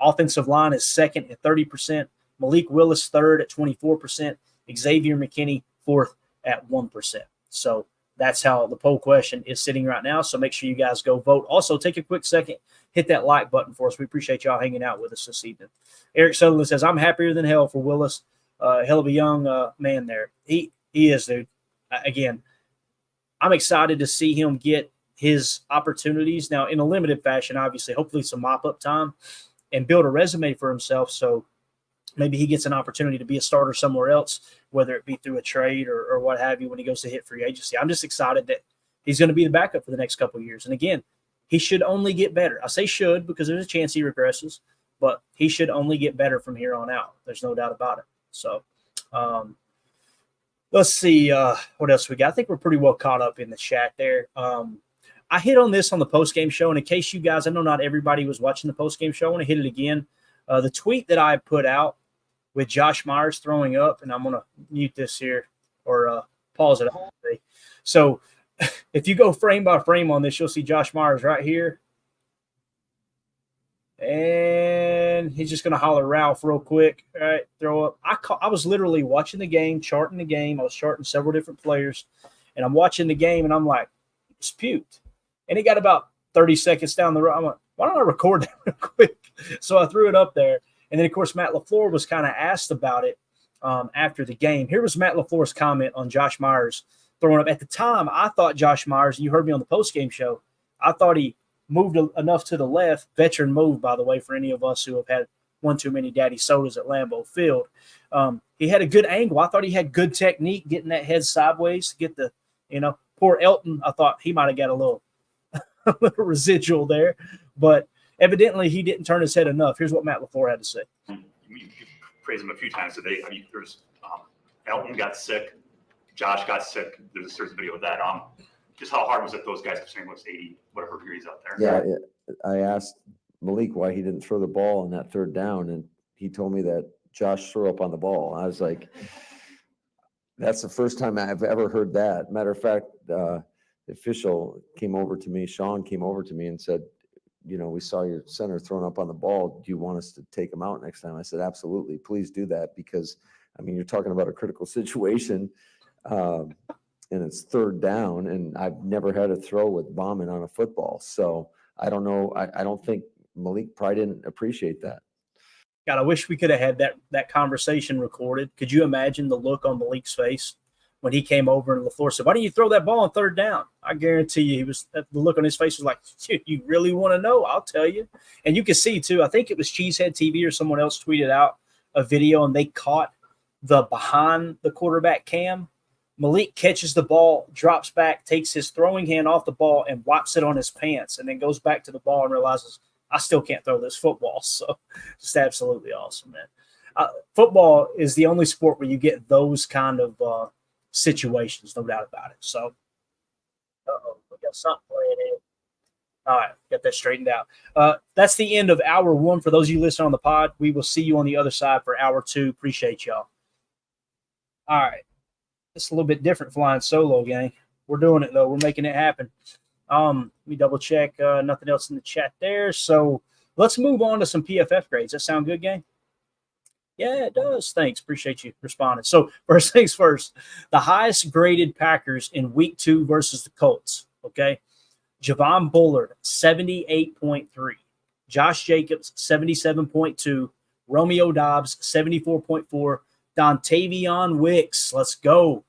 Offensive line is second at 30%. Malik Willis third at 24%. Xavier McKinney fourth at 1%. So that's how the poll question is sitting right now. So make sure you guys go vote. Also, take a quick second, hit that like button for us. We appreciate y'all hanging out with us this evening. Eric Sutherland says, I'm happier than hell for Willis. Hell of a young man there. He is, dude. Again, I'm excited to see him get his opportunities now in a limited fashion, obviously, hopefully some mop-up time and build a resume for himself. So maybe he gets an opportunity to be a starter somewhere else, whether it be through a trade or what have you when he goes to hit free agency. I'm just excited that he's going to be the backup for the next couple of years. And again, he should only get better. I say should because there's a chance he regresses, but he should only get better from here on out. There's no doubt about it. So let's see what else we got. I think we're pretty well caught up in the chat there. I hit on this on the postgame show. And in case you guys, I know not everybody was watching the postgame show. I want to hit it again. The tweet that I put out with Josh Myers throwing up, and I'm going to mute this here or pause it. So if you go frame by frame on this, you'll see Josh Myers right here. And he's just going to holler Ralph real quick. All right, throw up. I was literally watching the game, charting the game. I was charting several different players. And I'm watching the game, and I'm like, it's puked. And it got about 30 seconds down the road. I'm like, why don't I record that real quick? So I threw it up there. And then, of course, Matt LaFleur was kind of asked about it after the game. Here was Matt LaFleur's comment on Josh Myers throwing up. At the time, I thought Josh Myers, and you heard me on the postgame show, I thought he moved enough to the left. Veteran move, by the way, for any of us who have had one too many daddy sodas at Lambeau Field. He had a good angle. I thought he had good technique getting that head sideways to get the, poor Elton. I thought he might have got a little residual there. But evidently, he didn't turn his head enough. Here's what Matt LaFleur had to say. You praised him a few times today. I mean, there's Elton got sick, Josh got sick. There's a video of that. Just how hard was it? Those guys, saying was 80 whatever degrees out there. Yeah, I asked Malik why he didn't throw the ball on that third down, and he told me that Josh threw up on the ball. I was like, that's the first time I've ever heard that. Matter of fact, the official came over to me, Sean came over to me and said, we saw your center thrown up on the ball. Do you want us to take him out next time? I said, absolutely. Please do that because, you're talking about a critical situation, and it's third down, and I've never had a throw with vomit on a football. So I don't know. I don't think Malik probably didn't appreciate that. God, I wish we could have had that conversation recorded. Could you imagine the look on Malik's face when he came over and LaFleur said, why don't you throw that ball on third down? I guarantee you the look on his face was like, you really want to know? I'll tell you. And you can see, too, I think it was Cheesehead TV or someone else tweeted out a video, and they caught the behind the quarterback cam. Malik catches the ball, drops back, takes his throwing hand off the ball, and wipes it on his pants, and then goes back to the ball and realizes, I still can't throw this football. So just absolutely awesome, man. Football is the only sport where you get those kind of situations, no doubt about it. So, we got something playing in. All right, get that straightened out. That's the end of hour 1. For those of you listening on the pod, we will see you on the other side for hour 2. Appreciate y'all. All right. It's a little bit different flying solo, gang. We're doing it, though. We're making it happen. Let me double check. Nothing else in the chat there. So let's move on to some PFF grades. That sound good, gang? Yeah, it does. Thanks. Appreciate you responding. So first things first, the highest graded Packers in week 2 versus the Colts, okay? Javon Bullard, 78.3. Josh Jacobs, 77.2. Romeo Dobbs, 74.4. Dontavion Wicks, let's go,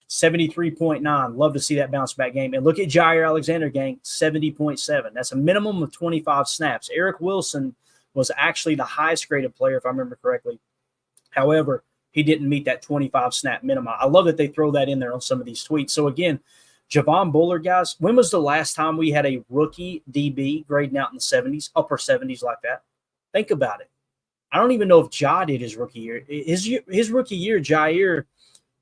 73.9. Love to see that bounce back game. And look at Jair Alexander, gang, 70.7. That's a minimum of 25 snaps. Eric Wilson was actually the highest graded player, if I remember correctly. However, he didn't meet that 25 snap minimum. I love that they throw that in there on some of these tweets. So again, Javon Bullard, guys, when was the last time we had a rookie DB grading out in the 70s, upper 70s like that? Think about it. I don't even know if Ja did his rookie year. His rookie year, Jair,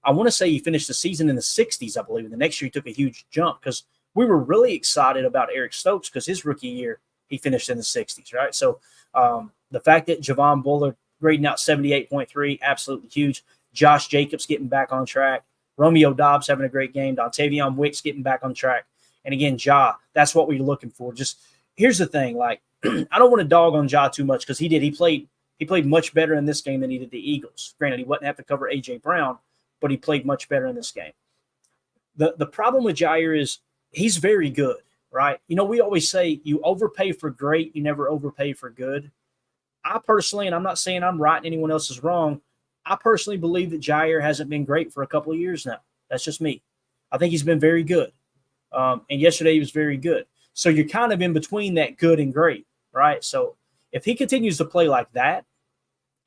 I want to say he finished the season in the 60s, I believe. And the next year he took a huge jump because we were really excited about Eric Stokes because his rookie year he finished in the 60s, right? So the fact that Javon Bullard grading out 78.3, absolutely huge. Josh Jacobs getting back on track. Romeo Dobbs having a great game. Dontavion Wicks getting back on track. And again, Ja, that's what we're looking for. Just here's the thing, like I don't want to dog on Ja too much because he played much better in this game than he did the Eagles. Granted, he wouldn't have to cover A.J. Brown, but he played much better in this game. The problem with Jair is he's very good, right? You know, we always say you overpay for great, you never overpay for good. I personally, and I'm not saying I'm right and anyone else is wrong, I personally believe that Jair hasn't been great for a couple of years now. That's just me. I think he's been very good. And yesterday he was very good. So you're kind of in between that good and great, right? So if he continues to play like that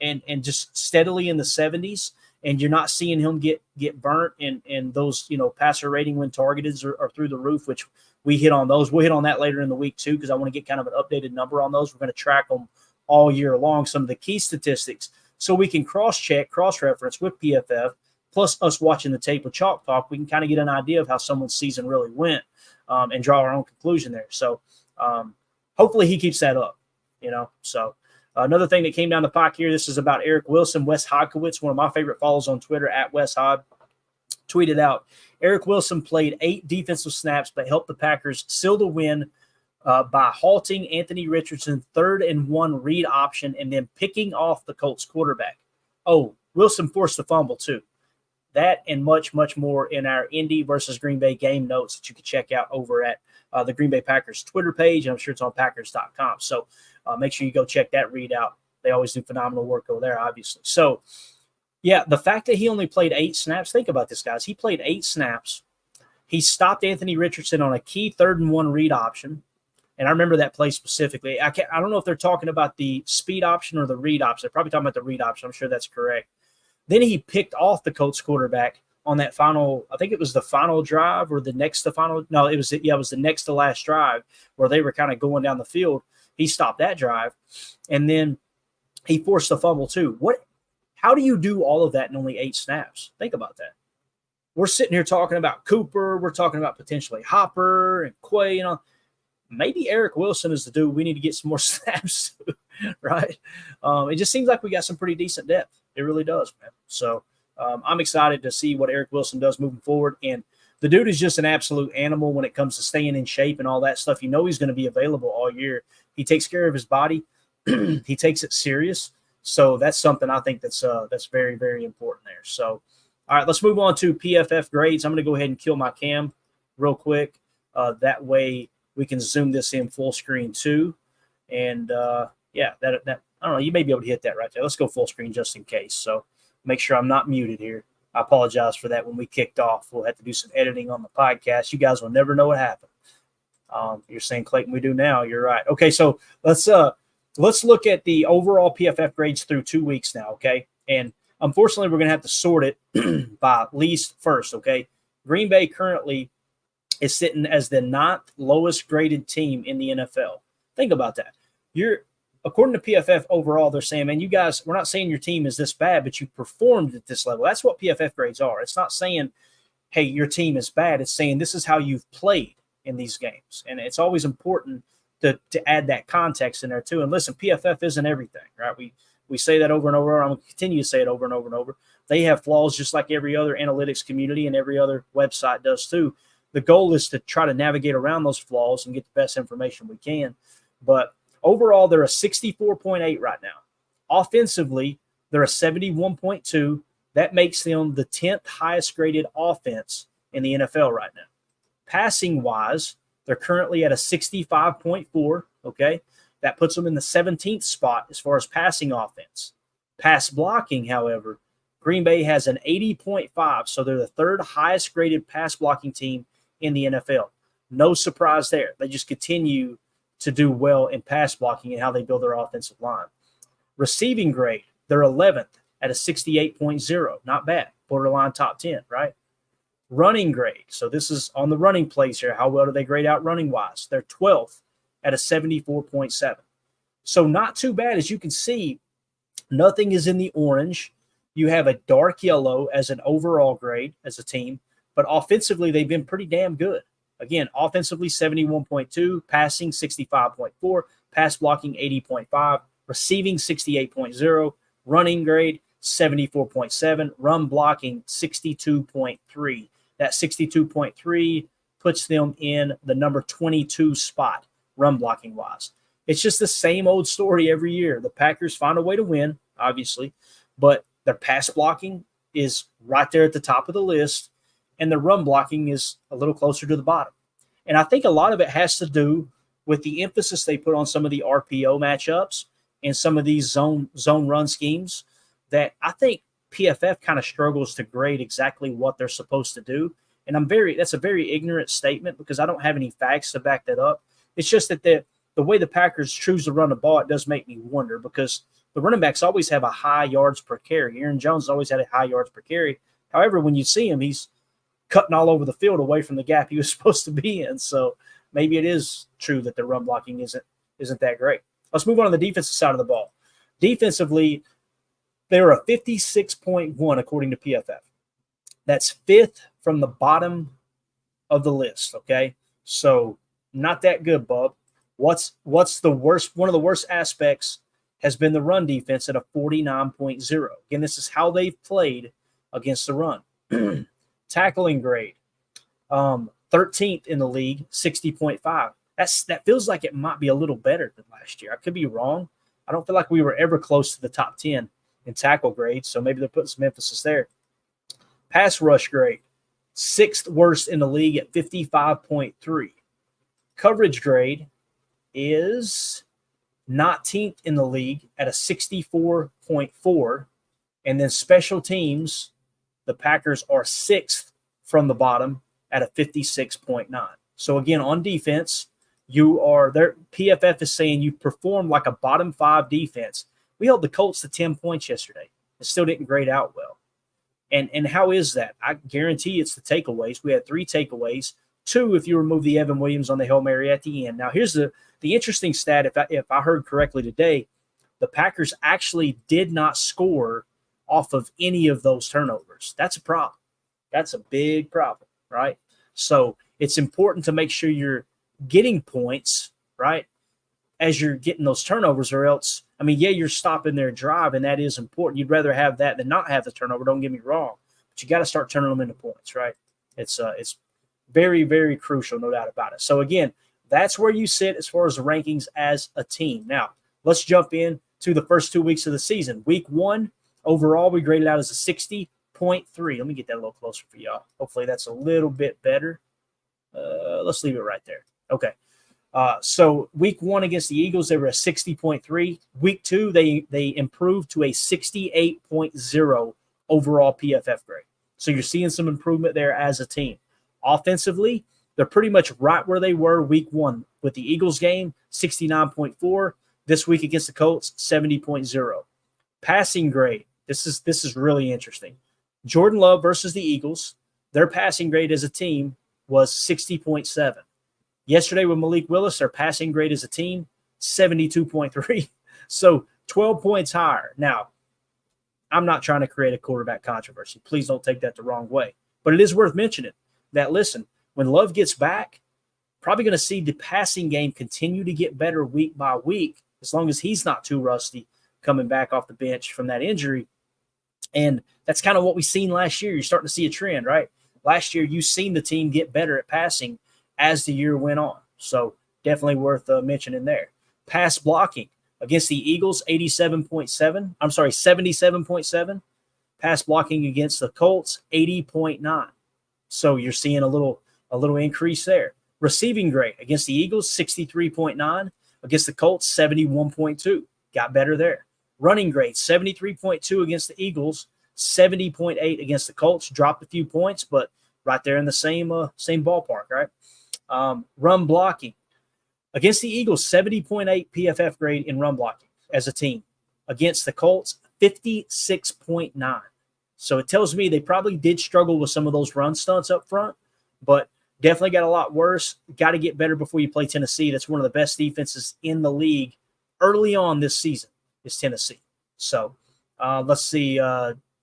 and just steadily in the 70s, and you're not seeing him get burnt and those, you know, passer rating when targeted are through the roof, which we hit on those. We'll hit on that later in the week too, because I want to get kind of an updated number on those. We're going to track them all year long, some of the key statistics, so we can cross-check, cross-reference with PFF, plus us watching the tape with Chalk Talk. We can kind of get an idea of how someone's season really went and draw our own conclusion there. So hopefully he keeps that up, you know. So another thing that came down the pike here, this is about Eric Wilson. Wes Hodkowitz, one of my favorite follows on Twitter, at Wes Hod, tweeted out, Eric Wilson played 8 defensive snaps but helped the Packers seal the win by halting Anthony Richardson's 3rd and 1 read option and then picking off the Colts quarterback. Oh, Wilson forced the fumble too. That and much, much more in our Indy versus Green Bay game notes that you can check out over at the Green Bay Packers Twitter page. And I'm sure it's on Packers.com. So make sure you go check that read out. They always do phenomenal work over there, obviously. So, yeah, the fact that he only played 8 snaps, think about this, guys. He played 8 snaps. He stopped Anthony Richardson on a key 3rd and 1 read option. And I remember that play specifically. I don't know if they're talking about the speed option or the read option. They're probably talking about the read option. I'm sure that's correct. Then he picked off the Colts quarterback on that final, I think it was the final drive or the next to final. No, it was the next to last drive where they were kind of going down the field. He stopped that drive. And then he forced the fumble too. How do you do all of that in only 8 snaps? Think about that. We're sitting here talking about Cooper. We're talking about potentially Hopper and Quay and all. Maybe Eric Wilson is the dude we need to get some more snaps to, right? It just seems like we got some pretty decent depth. It really does, man. So I'm excited to see what Eric Wilson does moving forward. And the dude is just an absolute animal when it comes to staying in shape and all that stuff. You know he's going to be available all year. He takes care of his body. He takes it serious. So that's something I think that's very, very important there. So, all right, let's move on to PFF grades. I'm going to go ahead and kill my cam real quick. That way we can zoom this in full screen too. And yeah, that I don't know, you may be able to hit that right there. Let's go full screen just in case. So make sure I'm not muted here. I apologize for that when we kicked off. We'll have to do some editing on the podcast. You guys will never know what happened. You're saying, Clayton, we do now. You're right. Okay, so let's look at the overall PFF grades through 2 weeks now, okay? And unfortunately, we're going to have to sort it by least first, okay? Green Bay currently is sitting as the 9th lowest graded team in the NFL. Think about that. according to PFF overall, they're saying, man, you guys, we're not saying your team is this bad, but you performed at this level. That's what PFF grades are. It's not saying, hey, your team is bad. It's saying this is how you've played in these games. And it's always important to add that context in there too. And listen, PFF isn't everything, right? We say that over and over. I'm going to continue to say it over and over and over. They have flaws just like every other analytics community and every other website does too. The goal is to try to navigate around those flaws and get the best information we can. But overall, they're a 64.8 right now. Offensively, they're a 71.2. That makes them the 10th highest graded offense in the NFL right now. Passing-wise, they're currently at a 65.4, okay? That puts them in the 17th spot as far as passing offense. Pass blocking, however, Green Bay has an 80.5, so they're the third highest graded pass blocking team in the NFL. No surprise there. They just continue to do well in pass blocking and how they build their offensive line. Receiving grade, they're 11th at a 68.0. Not bad. Borderline top 10, right? Running grade. So this is on the running plays here. How well do they grade out running wise? They're 12th at a 74.7. So not too bad. As you can see, nothing is in the orange. You have a dark yellow as an overall grade as a team, but offensively, they've been pretty damn good. Again, offensively, 71.2, passing 65.4, pass blocking 80.5, receiving 68.0, running grade 74.7, run blocking 62.3. That 62.3 puts them in the number 22 spot, run blocking wise. It's just the same old story every year. The Packers find a way to win, obviously, but their pass blocking is right there at the top of the list, and their run blocking is a little closer to the bottom. And I think a lot of it has to do with the emphasis they put on some of the RPO matchups and some of these zone run schemes that I think PFF kind of struggles to grade exactly what they're supposed to do. And that's a very ignorant statement because I don't have any facts to back that up. It's just that the way the Packers choose to run the ball, it does make me wonder because the running backs always have a high yards per carry. Aaron Jones always had a high yards per carry. However, when you see him, he's cutting all over the field away from the gap he was supposed to be in. So maybe it is true that the run blocking isn't that great. Let's move on to the defensive side of the ball. Defensively, they're a 56.1 according to PFF. That's fifth from the bottom of the list, okay? So not that good, bub. What's the worst? One of the worst aspects has been the run defense at a 49.0. Again, this is how they've played against the run. Tackling grade, 13th in the league, 60.5. That feels like it might be a little better than last year. I could be wrong. I don't feel like we were ever close to the top 10 in tackle grade, so maybe they're putting some emphasis there. Pass rush grade, 6th worst in the league at 55.3. Coverage grade is 19th in the league at a 64.4. And then special teams, the Packers are 6th from the bottom at a 56.9. So again, on defense, you are there. PFF is saying you performed like a bottom 5 defense. We held the Colts to 10 points yesterday. It still didn't grade out well. And how is that? I guarantee it's the takeaways. We had 3 takeaways, 2 if you remove the Evan Williams on the Hail Mary at the end. Now, here's the interesting stat. If I heard correctly today, the Packers actually did not score off of any of those turnovers. That's a problem. That's a big problem, right? So it's important to make sure you're getting points, right, as you're getting those turnovers, or else, I mean, yeah, you're stopping their drive, and that is important. You'd rather have that than not have the turnover, don't get me wrong, but you got to start turning them into points, right? It's very, very crucial, no doubt about it. So, again, that's where you sit as far as the rankings as a team. Now, let's jump in to the first 2 weeks of the season. Week 1, overall, we graded out as a 60.3. Let me get that a little closer for y'all. Hopefully that's a little bit better. Let's leave it right there. Okay. So week 1 against the Eagles, they were a 60.3. Week 2, they improved to a 68.0 overall PFF grade. So you're seeing some improvement there as a team. Offensively, they're pretty much right where they were week 1 with the Eagles game, 69.4. This week against the Colts, 70.0. Passing grade, this is really interesting. Jordan Love versus the Eagles, their passing grade as a team was 60.7. Yesterday with Malik Willis, their passing grade as a team, 72.3. So 12 points higher. Now, I'm not trying to create a quarterback controversy. Please don't take that the wrong way. But it is worth mentioning that, listen, when Love gets back, probably going to see the passing game continue to get better week by week, as long as he's not too rusty coming back off the bench from that injury. And that's kind of what we've seen last year. You're starting to see a trend, right? Last year, you've seen the team get better at passing as the year went on. So definitely worth mentioning there. Pass blocking against the Eagles, 77.7. Pass blocking against the Colts, 80.9. So you're seeing a little increase there. Receiving grade against the Eagles, 63.9. Against the Colts, 71.2. Got better there. Running grade, 73.2 against the Eagles, 70.8 against the Colts. Dropped a few points, but right there in the same ballpark, right? Run blocking against the Eagles, 70.8 PFF grade in run blocking as a team. Against the Colts, 56.9. So it tells me they probably did struggle with some of those run stunts up front, but definitely got a lot worse. Got to get better before you play Tennessee. That's one of the best defenses in the league early on this season is Tennessee. So let's see.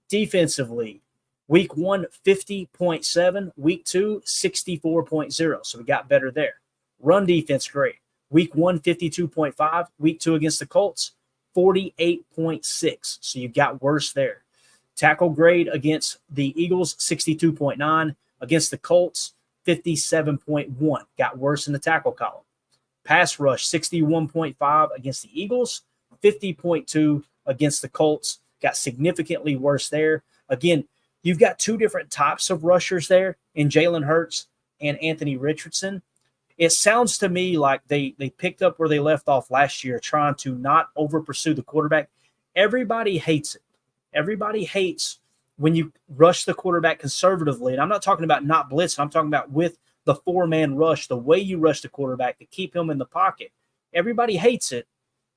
Defensively, week 1, 50.7. Week 2, 64.0. So we got better there. Run defense grade. Week 1, 52.5. Week 2 against the Colts, 48.6. So you got worse there. Tackle grade against the Eagles, 62.9. Against the Colts, 57.1. Got worse in the tackle column. Pass rush, 61.5 against the Eagles, 50.2 against the Colts. Got significantly worse there. Again, you've got two different types of rushers there in Jalen Hurts and Anthony Richardson. It sounds to me like they picked up where they left off last year, trying to not over-pursue the quarterback. Everybody hates it. Everybody hates when you rush the quarterback conservatively. And I'm not talking about not blitzing. I'm talking about with the four-man rush, the way you rush the quarterback to keep him in the pocket. Everybody hates it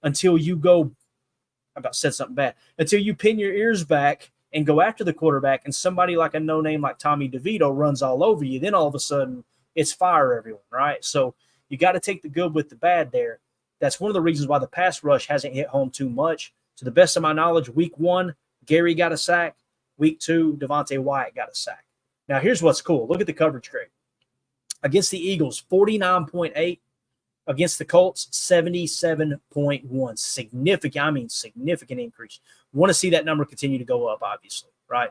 until you go – I about said something bad. Until you pin your ears back and go after the quarterback and somebody like a no-name like Tommy DeVito runs all over you, then all of a sudden it's fire everyone, right? So you got to take the good with the bad there. That's one of the reasons why the pass rush hasn't hit home too much. To the best of my knowledge, week 1, Gary got a sack. Week 2, Devontae Wyatt got a sack. Now, here's what's cool. Look at the coverage grade. Against the Eagles, 49.8. Against the Colts, 77.1. Significant increase. Want to see that number continue to go up, obviously, right?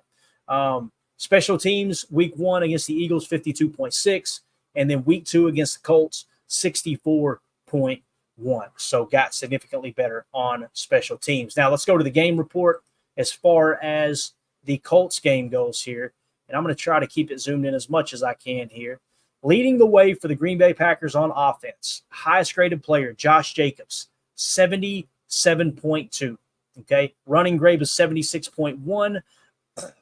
Special teams, week 1 against the Eagles, 52.6. And then week 2 against the Colts, 64.1. So got significantly better on special teams. Now, let's go to the game report as far as the Colts game goes here. And I'm going to try to keep it zoomed in as much as I can here. Leading the way for the Green Bay Packers on offense, highest graded player, Josh Jacobs, 77.2. Okay, running grade was 76.1.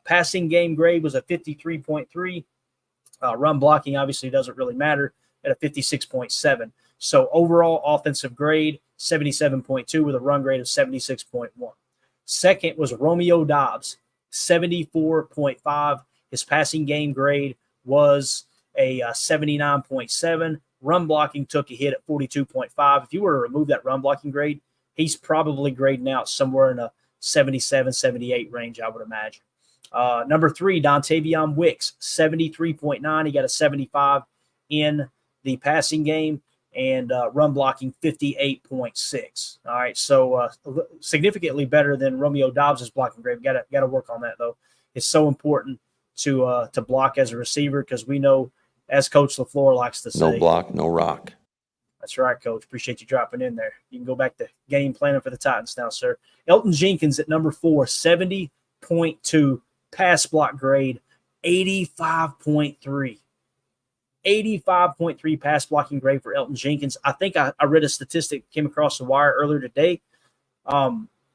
Passing game grade was a 53.3. Run blocking obviously doesn't really matter at a 56.7. So overall offensive grade, 77.2 with a run grade of 76.1. Second was Romeo Doubs, 74.5. His passing game grade was a 79.7. Run blocking took a hit at 42.5. If you were to remove that run blocking grade, he's probably grading out somewhere in a 77, 78 range, I would imagine. Number 3, Dontavion Wicks, 73.9. He got a 75 in the passing game, and run blocking 58.6. All right, so significantly better than Romeo Doubs' blocking grade. Got to work on that, though. It's so important to block as a receiver because we know, as Coach LaFleur likes to say, No block, no rock. That's right, Coach. Appreciate you dropping in there. You can go back to game planning for the Titans now, sir. Elton Jenkins at number 4, 70.2 pass block grade, 85.3. 85.3 pass blocking grade for Elton Jenkins. I think I read a statistic, came across the wire earlier today.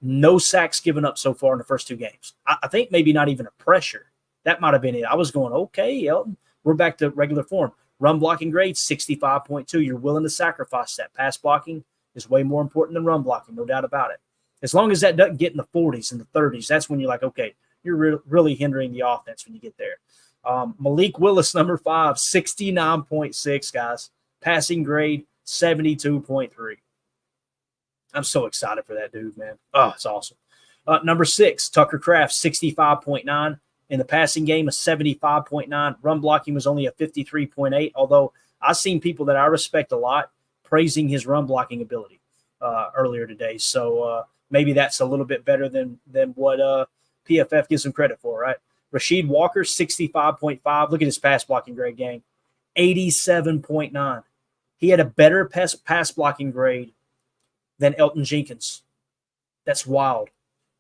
No sacks given up so far in the first 2 games. I think maybe not even a pressure. That might have been it. I was going, okay, Elton, we're back to regular form. Run blocking grade, 65.2. You're willing to sacrifice that. Pass blocking is way more important than run blocking, no doubt about it. As long as that doesn't get in the 40s and the 30s, that's when you're like, okay, you're really hindering the offense when you get there. Malik Willis, number 5, 69.6, guys. Passing grade, 72.3. I'm so excited for that dude, man. Oh, it's awesome. Number 6, Tucker Kraft, 65.9. In the passing game, a 75.9. Run blocking was only a 53.8, although I've seen people that I respect a lot praising his run blocking ability earlier today. So maybe that's a little bit better than what PFF gives him credit for, right? Rasheed Walker, 65.5. Look at his pass blocking grade, gang. 87.9. He had a better pass blocking grade than Elton Jenkins. That's wild.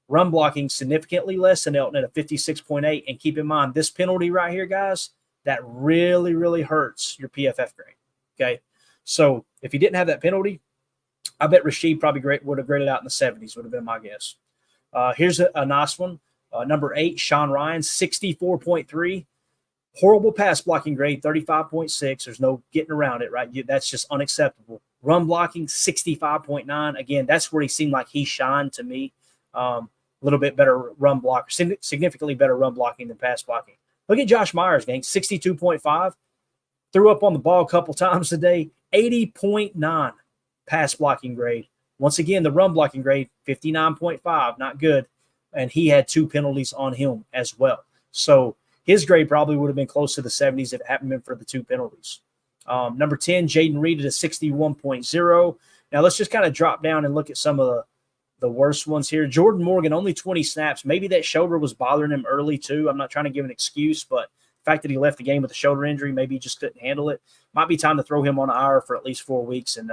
Run blocking significantly less than Elton at a 56.8. And keep in mind, this penalty right here, guys, that really, really hurts your PFF grade. Okay. So if he didn't have that penalty, I bet Rasheed probably would have graded out in the 70s, would have been my guess. Here's a nice one. Number 8, Sean Ryan, 64.3. Horrible pass blocking grade, 35.6. There's no getting around it, right? That's just unacceptable. Run blocking, 65.9. Again, that's where he seemed like he shined to me. A little bit better run blocker, significantly better run blocking than pass blocking. Look at Josh Myers, gang, 62.5. Threw up on the ball a couple times today, 80.9 pass blocking grade. Once again, the run blocking grade, 59.5, not good. And he had 2 penalties on him as well. So his grade probably would have been close to the 70s if it hadn't been for the 2 penalties. Number 10, Jaden Reed at a 61.0. Now let's just kind of drop down and look at some of the worst ones here. Jordan Morgan, only 20 snaps. Maybe that shoulder was bothering him early too. I'm not trying to give an excuse, but the fact that he left the game with a shoulder injury, maybe he just couldn't handle it. Might be time to throw him on IR for at least 4 weeks and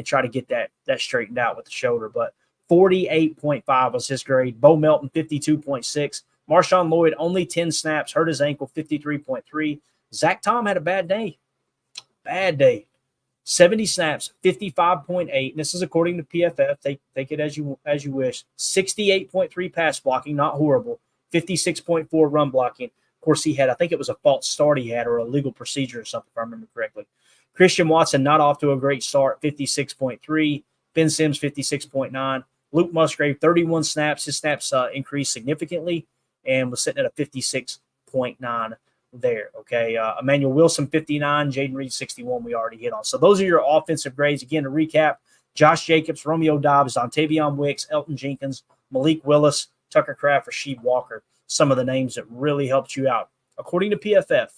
try to get that straightened out with the shoulder. But 48.5 was his grade. Bo Melton, 52.6. Marshawn Lloyd, only 10 snaps, hurt his ankle, 53.3. Zach Tom had a bad day. 70 snaps, 55.8. And this is according to PFF. Take it as you wish. 68.3 pass blocking, not horrible. 56.4 run blocking. Of course, he had, I think it was a false start he had or a legal procedure or something, if I remember correctly. Christian Watson, not off to a great start, 56.3. Ben Sims, 56.9. Luke Musgrave, 31 snaps. His snaps increased significantly and was sitting at a 56.9 there. Okay. Emmanuel Wilson, 59. Jaden Reed, 61. We already hit on. So those are your offensive grades. Again, to recap, Josh Jacobs, Romeo Dobbs, Dontavion Wicks, Elton Jenkins, Malik Willis, Tucker Kraft, Rasheed Walker. Some of the names that really helped you out, according to PFF,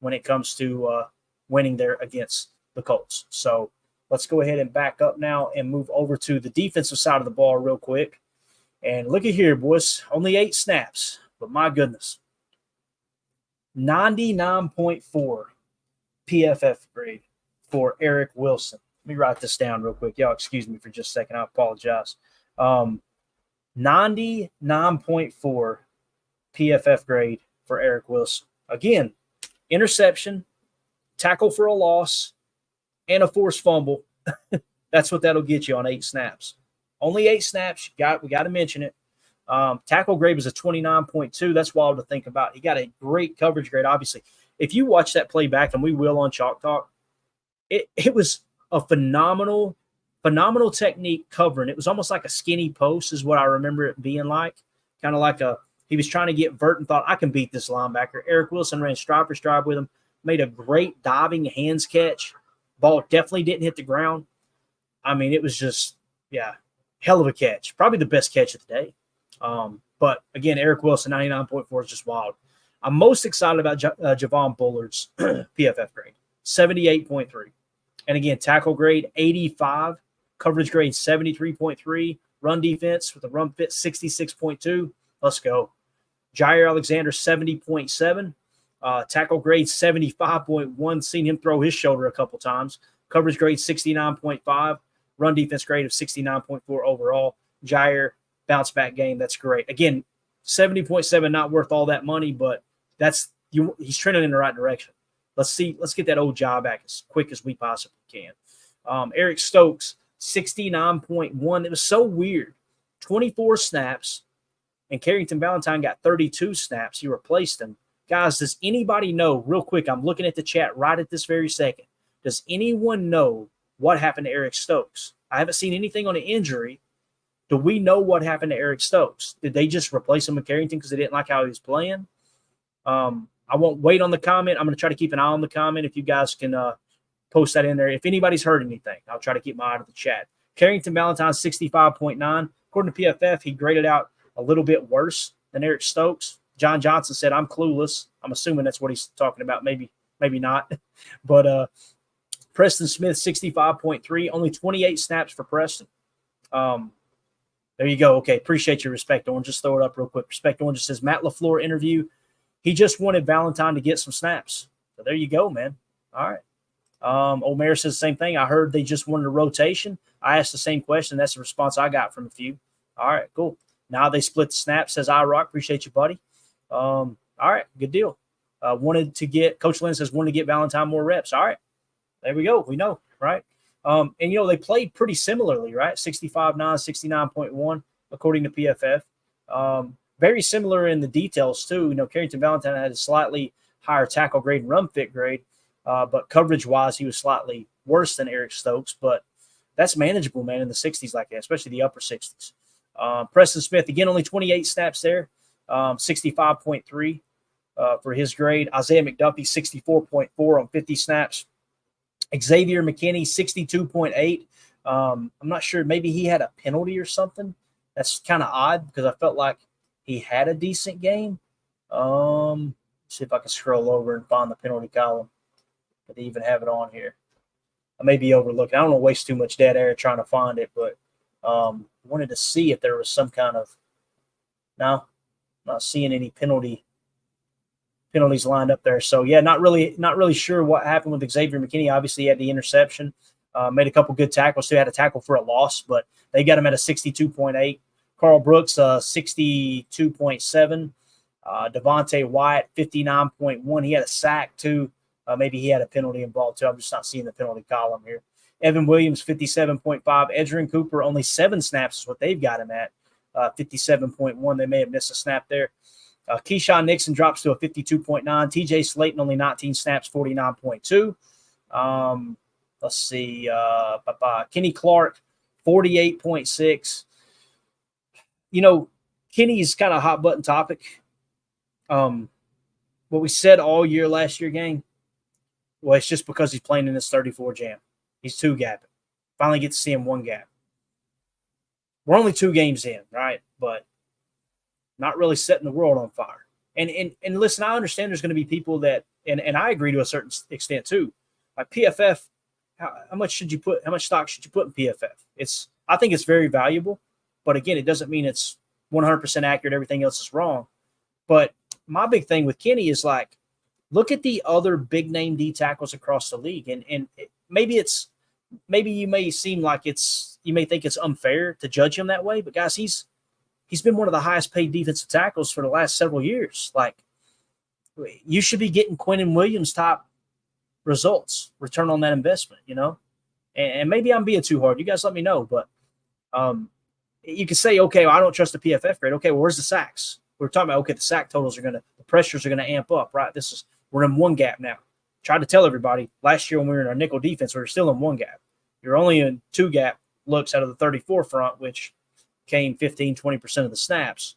when it comes to winning there against the Colts. So let's go ahead and back up now and move over to the defensive side of the ball real quick. And look at here, boys. Only 8 snaps, but my goodness. 99.4 PFF grade for Eric Wilson. Let me write this down real quick. Y'all excuse me for just a second. I apologize. 99.4 PFF grade for Eric Wilson. Again, interception, tackle for a loss, and a forced fumble. That's what that'll get you on 8 snaps. Only 8 snaps. We got to mention it. Tackle grade was a 29.2. That's wild to think about. He got a great coverage grade, obviously. If you watch that play back, and we will on Chalk Talk, it was a phenomenal technique covering. It was almost like a skinny post is what I remember it being like. Kind of like he was trying to get vert and thought, I can beat this linebacker. Eric Wilson ran stride for stride with him, made a great diving hands catch. Ball definitely didn't hit the ground. I mean, it was just, hell of a catch. Probably the best catch of the day. But again, Eric Wilson, 99.4 is just wild. I'm most excited about Javon Bullard's PFF grade, 78.3. And again, tackle grade, 85. Coverage grade, 73.3. Run defense with a run fit, 66.2. Let's go. Jair Alexander, 70.7. Tackle grade, 75.1. Seen him throw his shoulder a couple times. Coverage grade, 69.5. Run defense grade of 69.4 overall. Jair, bounce back game. That's great. Again, 70.7, not worth all that money, but he's trending in the right direction. Let's get that old Jai back as quick as we possibly can. Eric Stokes, 69.1. It was so weird. 24 snaps, and Carrington Valentine got 32 snaps. He replaced him. Guys, does anybody know, real quick, I'm looking at the chat right at this very second. Does anyone know what happened to Eric Stokes? I haven't seen anything on an injury. Do we know what happened to Eric Stokes? Did they just replace him with Carrington because they didn't like how he was playing? I won't wait on the comment. I'm going to try to keep an eye on the comment if you guys can post that in there. If anybody's heard anything, I'll try to keep my eye on the chat. Carrington Valentine, 65.9. According to PFF, he graded out a little bit worse than Eric Stokes. John Johnson said, I'm clueless. I'm assuming that's what he's talking about. Maybe not. But Preston Smith, 65.3. Only 28 snaps for Preston. There you go. Okay, appreciate your Respect Orange. Just throw it up real quick. Respect Orange says, Matt LaFleur interview. He just wanted Valentine to get some snaps. So there you go, man. All right. Omer says the same thing. I heard they just wanted a rotation. I asked the same question. That's the response I got from a few. All right, cool. Now they split the snaps, says I-Rock. Appreciate you, buddy. All right, good deal. Coach Lynn says, wanted to get Valentine more reps. All right, there we go. We know, right? And, they played pretty similarly, right? 65.9, 69.1, according to PFF. Very similar in the details, too. Carrington Valentine had a slightly higher tackle grade and run fit grade, but coverage-wise, he was slightly worse than Eric Stokes. But that's manageable, man, in the 60s like that, especially the upper 60s. Preston Smith, again, only 28 snaps there, 65.3 for his grade. Isaiah McDuffie, 64.4 on 50 snaps. Xavier McKinney, 62.8. I'm not sure. Maybe he had a penalty or something. That's kind of odd because I felt like he had a decent game. See if I can scroll over and find the penalty column. But they even have it on here. I may be overlooking. I don't want to waste too much dead air trying to find it, but wanted to see if there was some kind of – no, not seeing any penalties lined up there. So, yeah, not really sure what happened with Xavier McKinney. Obviously, he had the interception, made a couple good tackles. Still had a tackle for a loss, but they got him at a 62.8. Carl Brooks, 62.7. Devontae Wyatt, 59.1. He had a sack, too. Maybe he had a penalty involved, too. I'm just not seeing the penalty column here. Evan Williams, 57.5. Edgerrin Cooper, only 7 snaps is what they've got him at, 57.1. They may have missed a snap there. Keyshawn Nixon drops to a 52.9. TJ Slayton, only 19 snaps, 49.2. Let's see. Kenny Clark, 48.6. Kenny's kind of a hot button topic. What we said all year last year, gang, well, it's just because he's playing in this 34 jam. He's 2-gapping. Finally get to see him 1 gap. We're only 2 games in, right? But not really setting the world on fire. And listen, I understand there's going to be people that, and I agree to a certain extent too. Like PFF, how much stock should you put in PFF? I think it's very valuable, but again, it doesn't mean it's 100% accurate. Everything else is wrong. But my big thing with Kenny is like, look at the other big name D tackles across the league. And maybe you may seem like you may think it's unfair to judge him that way, but guys, he's been one of the highest paid defensive tackles for the last several years. Like, you should be getting Quinnen Williams top results, return on that investment, And maybe I'm being too hard. You guys let me know. But you can say, okay, well, I don't trust the PFF grade. Okay, well, where's the sacks? We're talking about, okay, the sack totals the pressures are going to amp up, right? We're in 1 gap now. Tried to tell everybody last year when we were in our nickel defense, we were still in 1 gap. You're only in 2 gap looks out of the 34 front, which came 15, 20% of the snaps.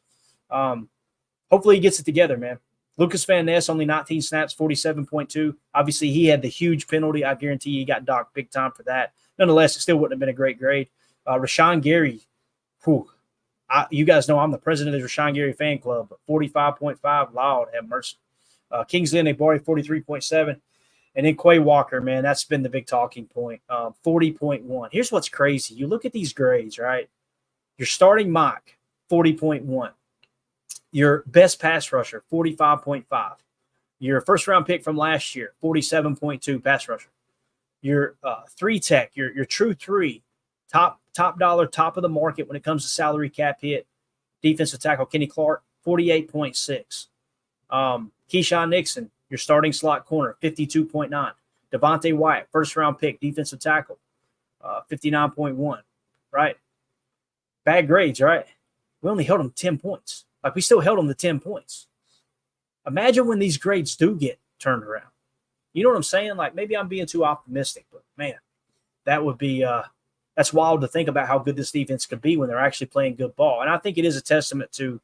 Hopefully he gets it together, man. Lucas Van Ness, only 19 snaps, 47.2. Obviously, he had the huge penalty. I guarantee he got docked big time for that. Nonetheless, it still wouldn't have been a great grade. Rashawn Gary, you guys know I'm the president of the Rashawn Gary fan club, but 45.5, Lord have mercy. Kingsley Enagbare, 43.7. And then Quay Walker, man, that's been the big talking point, 40.1. Here's what's crazy. You look at these grades, right? Your starting mock, 40.1. Your best pass rusher, 45.5. Your first-round pick from last year, 47.2 pass rusher. Your 3-tech, your true 3, top dollar, top of the market when it comes to salary cap hit, defensive tackle Kenny Clark, 48.6. Keyshawn Nixon, your starting slot corner, 52.9. Devontae Wyatt, first-round pick, defensive tackle, 59.1, right? Bad grades, right? We only held them 10 points. Like, we still held them to 10 points. Imagine when these grades do get turned around. You know what I'm saying? Like, maybe I'm being too optimistic, but, man, that would be that's wild to think about how good this defense could be when they're actually playing good ball. And I think it is a testament to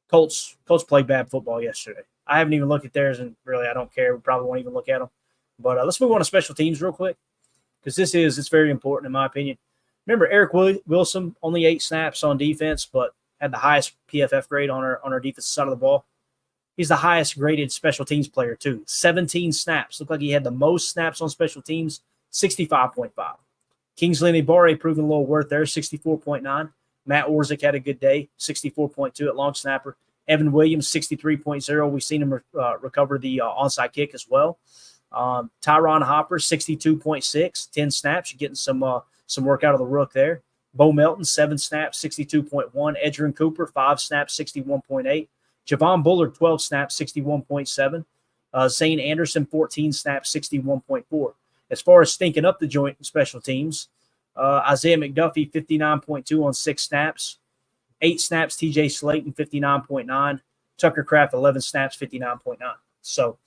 Colts played bad football yesterday. I haven't even looked at theirs, and really I don't care. We probably won't even look at them. But let's move on to special teams real quick because it's very important in my opinion. Remember, Eric Wilson, only 8 snaps on defense, but had the highest PFF grade on our defensive side of the ball. He's the highest graded special teams player, too. 17 snaps. Looked like he had the most snaps on special teams, 65.5. Kingsley Enagbare proving a little worth there, 64.9. Matt Orzik had a good day, 64.2 at long snapper. Evan Williams, 63.0. We've seen him recover the onside kick as well. Tyron Hopper, 62.6, 10 snaps. You're getting some work out of the rook there. Bo Melton, 7 snaps, 62.1. Edgerrin Cooper, 5 snaps, 61.8. Javon Bullard, 12 snaps, 61.7. Zane Anderson, 14 snaps, 61.4. As far as stinking up the joint in special teams, Isaiah McDuffie, 59.2 on 6 snaps. 8 snaps, TJ Slayton, 59.9. Tucker Kraft, 11 snaps, 59.9. So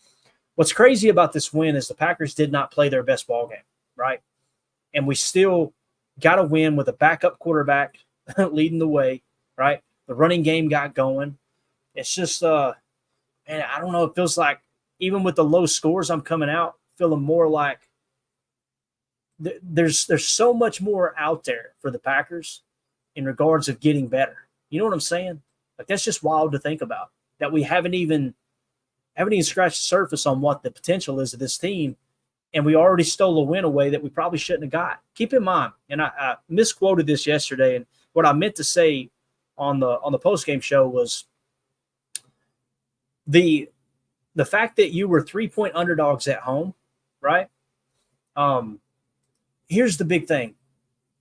what's crazy about this win is the Packers did not play their best ball game, right? And we still got a win with a backup quarterback leading the way, right? The running game got going. It's just, man, I don't know. It feels like even with the low scores, I'm coming out feeling more like there's so much more out there for the Packers in regards of getting better. You know what I'm saying? Like, that's just wild to think about, that we haven't even scratched the surface on what the potential is of this team, and we already stole a win away that we probably shouldn't have got. Keep in mind, and I misquoted this yesterday, and what I meant to say on the postgame show was the fact that you were 3-point underdogs at home, right? Here's the big thing.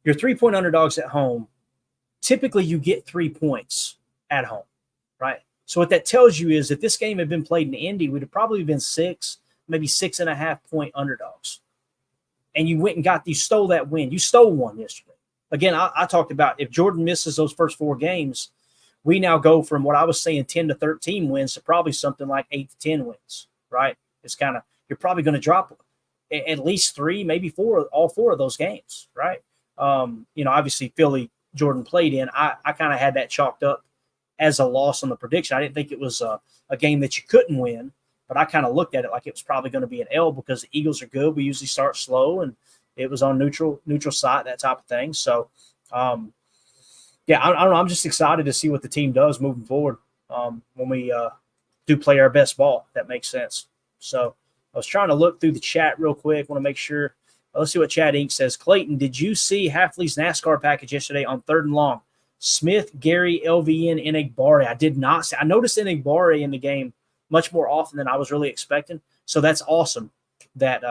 You're 3-point underdogs at home. Typically, you get 3 points at home, right? So what that tells you is if this game had been played in Indy, we'd have probably been 6, maybe 6.5 point underdogs. And you stole that win. You stole one yesterday. Again, I talked about if Jordan misses those first 4 games, we now go from what I was saying 10 to 13 wins to probably something like 8 to 10 wins, right? It's kind of, you're probably going to drop at least 3, maybe 4, all 4 of those games, right? Obviously Philly, Jordan played in. I kind of had that chalked up as a loss on the prediction. I didn't think it was a game that you couldn't win, but I kind of looked at it like it was probably going to be an L because the Eagles are good. We usually start slow, and it was on neutral site, that type of thing. So, I don't know. I'm just excited to see what the team does moving forward when we do play our best ball. If that makes sense. So I was trying to look through the chat real quick. Want to make sure. Let's see what Chad Inc. says. Clayton, did you see Hafley's NASCAR package yesterday on 3rd and long? Smith, Gary, LVN, Enagbare. I did not see. I noticed Enagbare in the game much more often than I was really expecting. So that's awesome that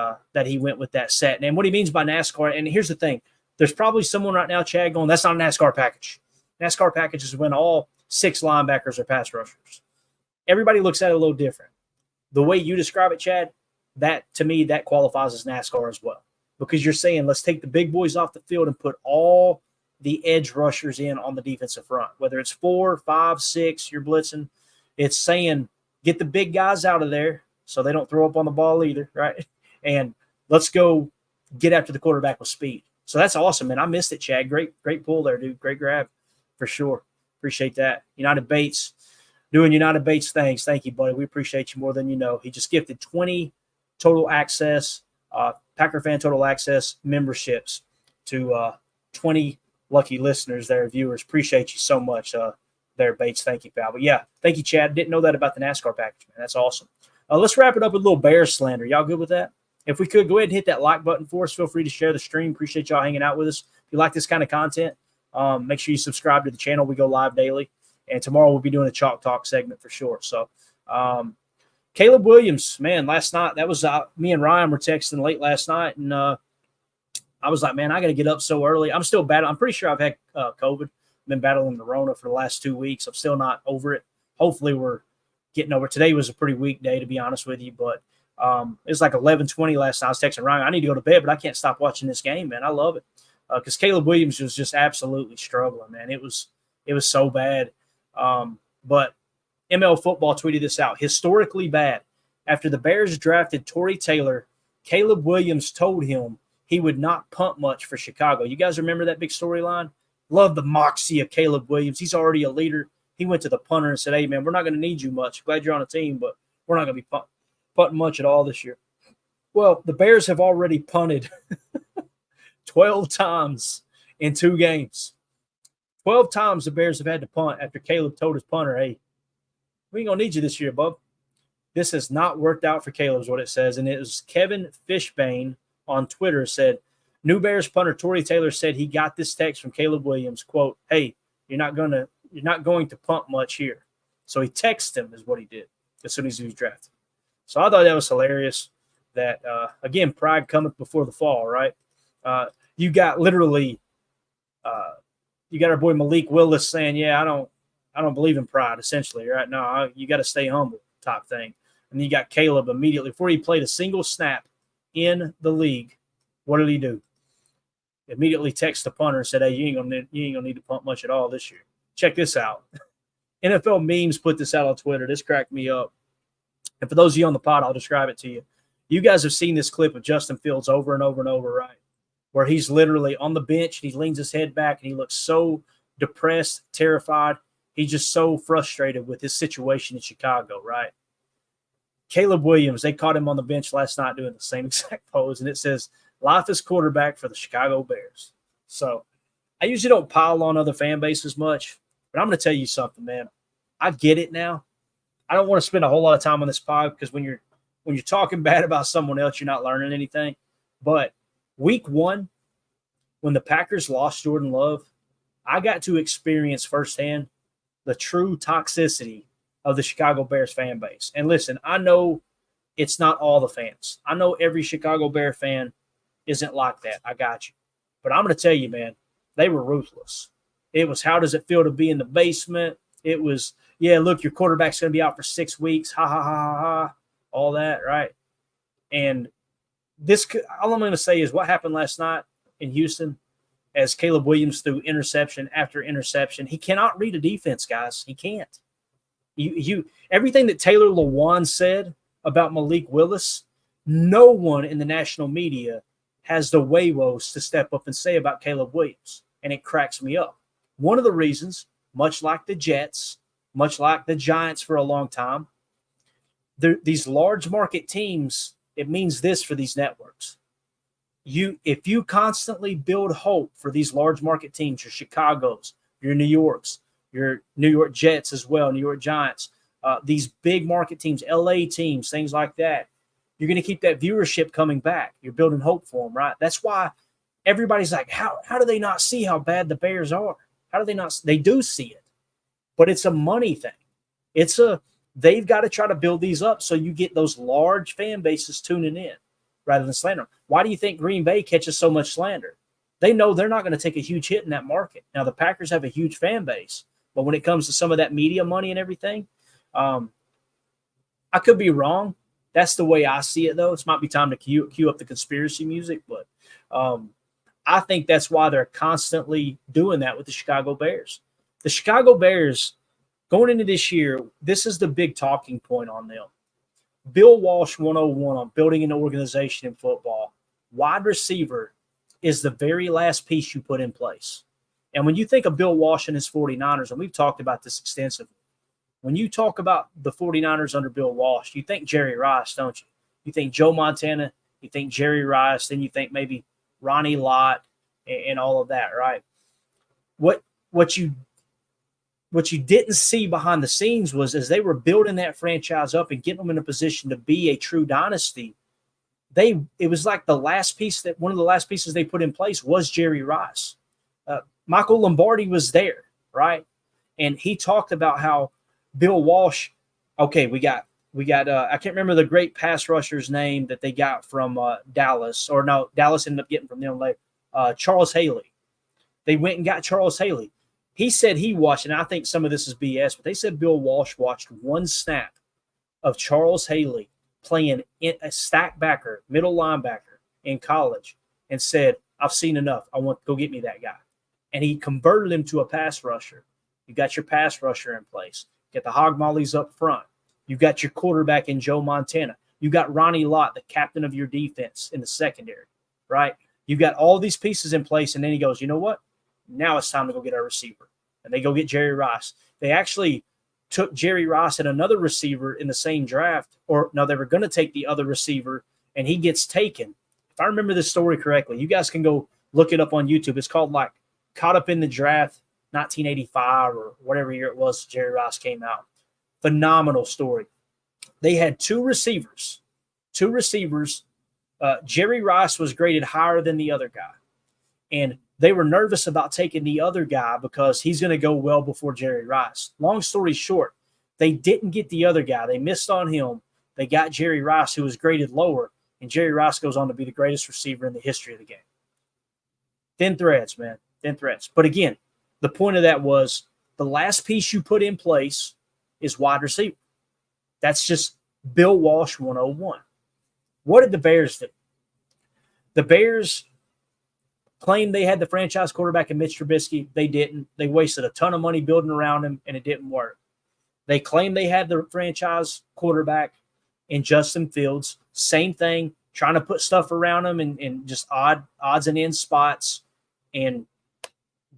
he went with that set. And what he means by NASCAR, and here's the thing. There's probably someone right now, Chad, going, that's not a NASCAR package. NASCAR package is when all 6 linebackers are pass rushers. Everybody looks at it a little different. The way you describe it, Chad, that to me, that qualifies as NASCAR as well. Because you're saying, let's take the big boys off the field and put all the edge rushers in on the defensive front. Whether it's 4, 5, 6, you're blitzing. It's saying, get the big guys out of there so they don't throw up on the ball either, right? And let's go get after the quarterback with speed. So that's awesome, man. I missed it, Chad. Great pull there, dude. Great grab for sure. Appreciate that. United Bates doing United Bates things. Thank you, buddy. We appreciate you more than you know. He just gifted 20 total access Packer Fan Total Access memberships to 20 lucky listeners there, viewers. Appreciate you so much there, Bates. Thank you, pal. But, yeah, thank you, Chad. Didn't know that about the NASCAR package, man. That's awesome. Let's wrap it up with a little Bears slander. Y'all good with that? If we could, go ahead and hit that like button for us. Feel free to share the stream. Appreciate y'all hanging out with us. If you like this kind of content, make sure you subscribe to the channel. We go live daily. And tomorrow we'll be doing a Chalk Talk segment for sure. So, Caleb Williams, man, last night, that was me and Ryan were texting late last night, and I was like, man, I got to get up so early. I'm still battling. I'm pretty sure I've had COVID. I've been battling the Rona for the last 2 weeks. I'm still not over it. Hopefully we're getting over it. Today was a pretty weak day, to be honest with you, but it was like 11:20 last night. I was texting Ryan, I need to go to bed, but I can't stop watching this game, man. I love it because Caleb Williams was just absolutely struggling, man. It was so bad. But ML Football tweeted this out. Historically bad. After the Bears drafted Torrey Taylor, Caleb Williams told him he would not punt much for Chicago. You guys remember that big storyline? Love the moxie of Caleb Williams. He's already a leader. He went to the punter and said, hey, man, we're not going to need you much. Glad you're on a team, but we're not going to be punting much at all this year. Well, the Bears have already punted 12 times in 2 games. 12 times the Bears have had to punt after Caleb told his punter, hey, we ain't going to need you this year, bub. This has not worked out for Caleb is what it says. And it was Kevin Fishbane on Twitter said, new Bears punter Torrey Taylor said he got this text from Caleb Williams, quote, hey, you're not going to punt much here. So he texted him is what he did as soon as he was drafted. So I thought that was hilarious that, again, pride cometh before the fall, right? You got literally you got our boy Malik Willis saying, yeah, I don't believe in pride, essentially, right? No, you got to stay humble type thing. And you got Caleb immediately, before he played a single snap in the league, what did he do? Immediately text the punter and said, hey, you ain't gonna need to punt much at all this year. Check this out. NFL Memes put this out on Twitter. This cracked me up. And for those of you on the pod, I'll describe it to you. You guys have seen this clip of Justin Fields over and over and over, right? Where he's literally on the bench and he leans his head back and he looks so depressed, terrified. He's just so frustrated with his situation in Chicago, right? Caleb Williams, they caught him on the bench last night doing the same exact pose, and it says, life is quarterback for the Chicago Bears. So I usually don't pile on other fan bases much, but I'm going to tell you something, man. I get it now. I don't want to spend a whole lot of time on this pod because when you're talking bad about someone else, you're not learning anything. But week 1, when the Packers lost Jordan Love, I got to experience firsthand the true toxicity of the Chicago Bears fan base. And listen, I know it's not all the fans. I know every Chicago Bear fan isn't like that. I got you. But I'm going to tell you, man, they were ruthless. It was, how does it feel to be in the basement? It was, yeah, look, your quarterback's going to be out for 6 weeks. Ha, ha, ha, ha, ha. All that, right? And this, all I'm going to say is what happened last night in Houston as Caleb Williams threw interception after interception. He cannot read a defense, guys. He can't. Everything that Taylor Lewan said about Malik Willis, no one in the national media has the huevos to step up and say about Caleb Williams, and it cracks me up. One of the reasons, much like the Jets, much like the Giants for a long time, these large market teams, it means this for these networks. If you constantly build hope for these large market teams, your Chicagos, your New Yorks, your New York Jets as well, New York Giants, these big market teams, LA teams, things like that, you're going to keep that viewership coming back. You're building hope for them, right? That's why everybody's like, how do they not see how bad the Bears are? How do they not? They do see it, but it's a money thing. They've got to try to build these up so you get those large fan bases tuning in rather than slander them. Why do you think Green Bay catches so much slander? They know they're not going to take a huge hit in that market. Now, the Packers have a huge fan base, but when it comes to some of that media money and everything, I could be wrong. That's the way I see it, though. It might be time to cue up the conspiracy music, but I think that's why they're constantly doing that with the Chicago Bears. The Chicago Bears, going into this year, this is the big talking point on them. Bill Walsh 101 on building an organization in football. Wide receiver is the very last piece you put in place. And when you think of Bill Walsh and his 49ers, and we've talked about this extensively, when you talk about the 49ers under Bill Walsh, you think Jerry Rice, don't you? You think Joe Montana, you think Jerry Rice, then you think maybe Ronnie Lott and all of that, right? What you didn't see behind the scenes was as they were building that franchise up and getting them in a position to be a true dynasty, it was like one of the last pieces they put in place was Jerry Rice. Michael Lombardi was there, right? And he talked about how Bill Walsh, okay, we got I can't remember the great pass rusher's name that they got from Dallas, or no, Dallas ended up getting from them later, Charles Haley. They went and got Charles Haley. He said he watched, and I think some of this is BS, but they said Bill Walsh watched one snap of Charles Haley playing in a stack backer, middle linebacker in college, and said, I've seen enough. I want to go get me that guy. And he converted him to a pass rusher. You got your pass rusher in place. Get the hog mollies up front. You got your quarterback in Joe Montana. You got Ronnie Lott, the captain of your defense in the secondary, right? You got all these pieces in place, and then he goes, you know what? Now it's time to go get our receiver. And they go get Jerry Rice. They actually took Jerry Rice and another receiver in the same draft. Or, no, they were going to take the other receiver, and he gets taken. If I remember this story correctly, you guys can go look it up on YouTube. It's called like caught up in the draft, 1985 or whatever year it was, Jerry Rice came out. Phenomenal story. They had two receivers. Jerry Rice was graded higher than the other guy. And they were nervous about taking the other guy because he's going to go well before Jerry Rice. Long story short, they didn't get the other guy. They missed on him. They got Jerry Rice, who was graded lower, and Jerry Rice goes on to be the greatest receiver in the history of the game. Thin threads, man. Thin threads. But again, the point of that was the last piece you put in place is wide receiver. That's just Bill Walsh 101. What did the Bears do? The Bears claimed they had the franchise quarterback in Mitch Trubisky. They didn't. They wasted a ton of money building around him, and it didn't work. They claimed they had the franchise quarterback in Justin Fields. Same thing, trying to put stuff around him and just odds and ends spots, and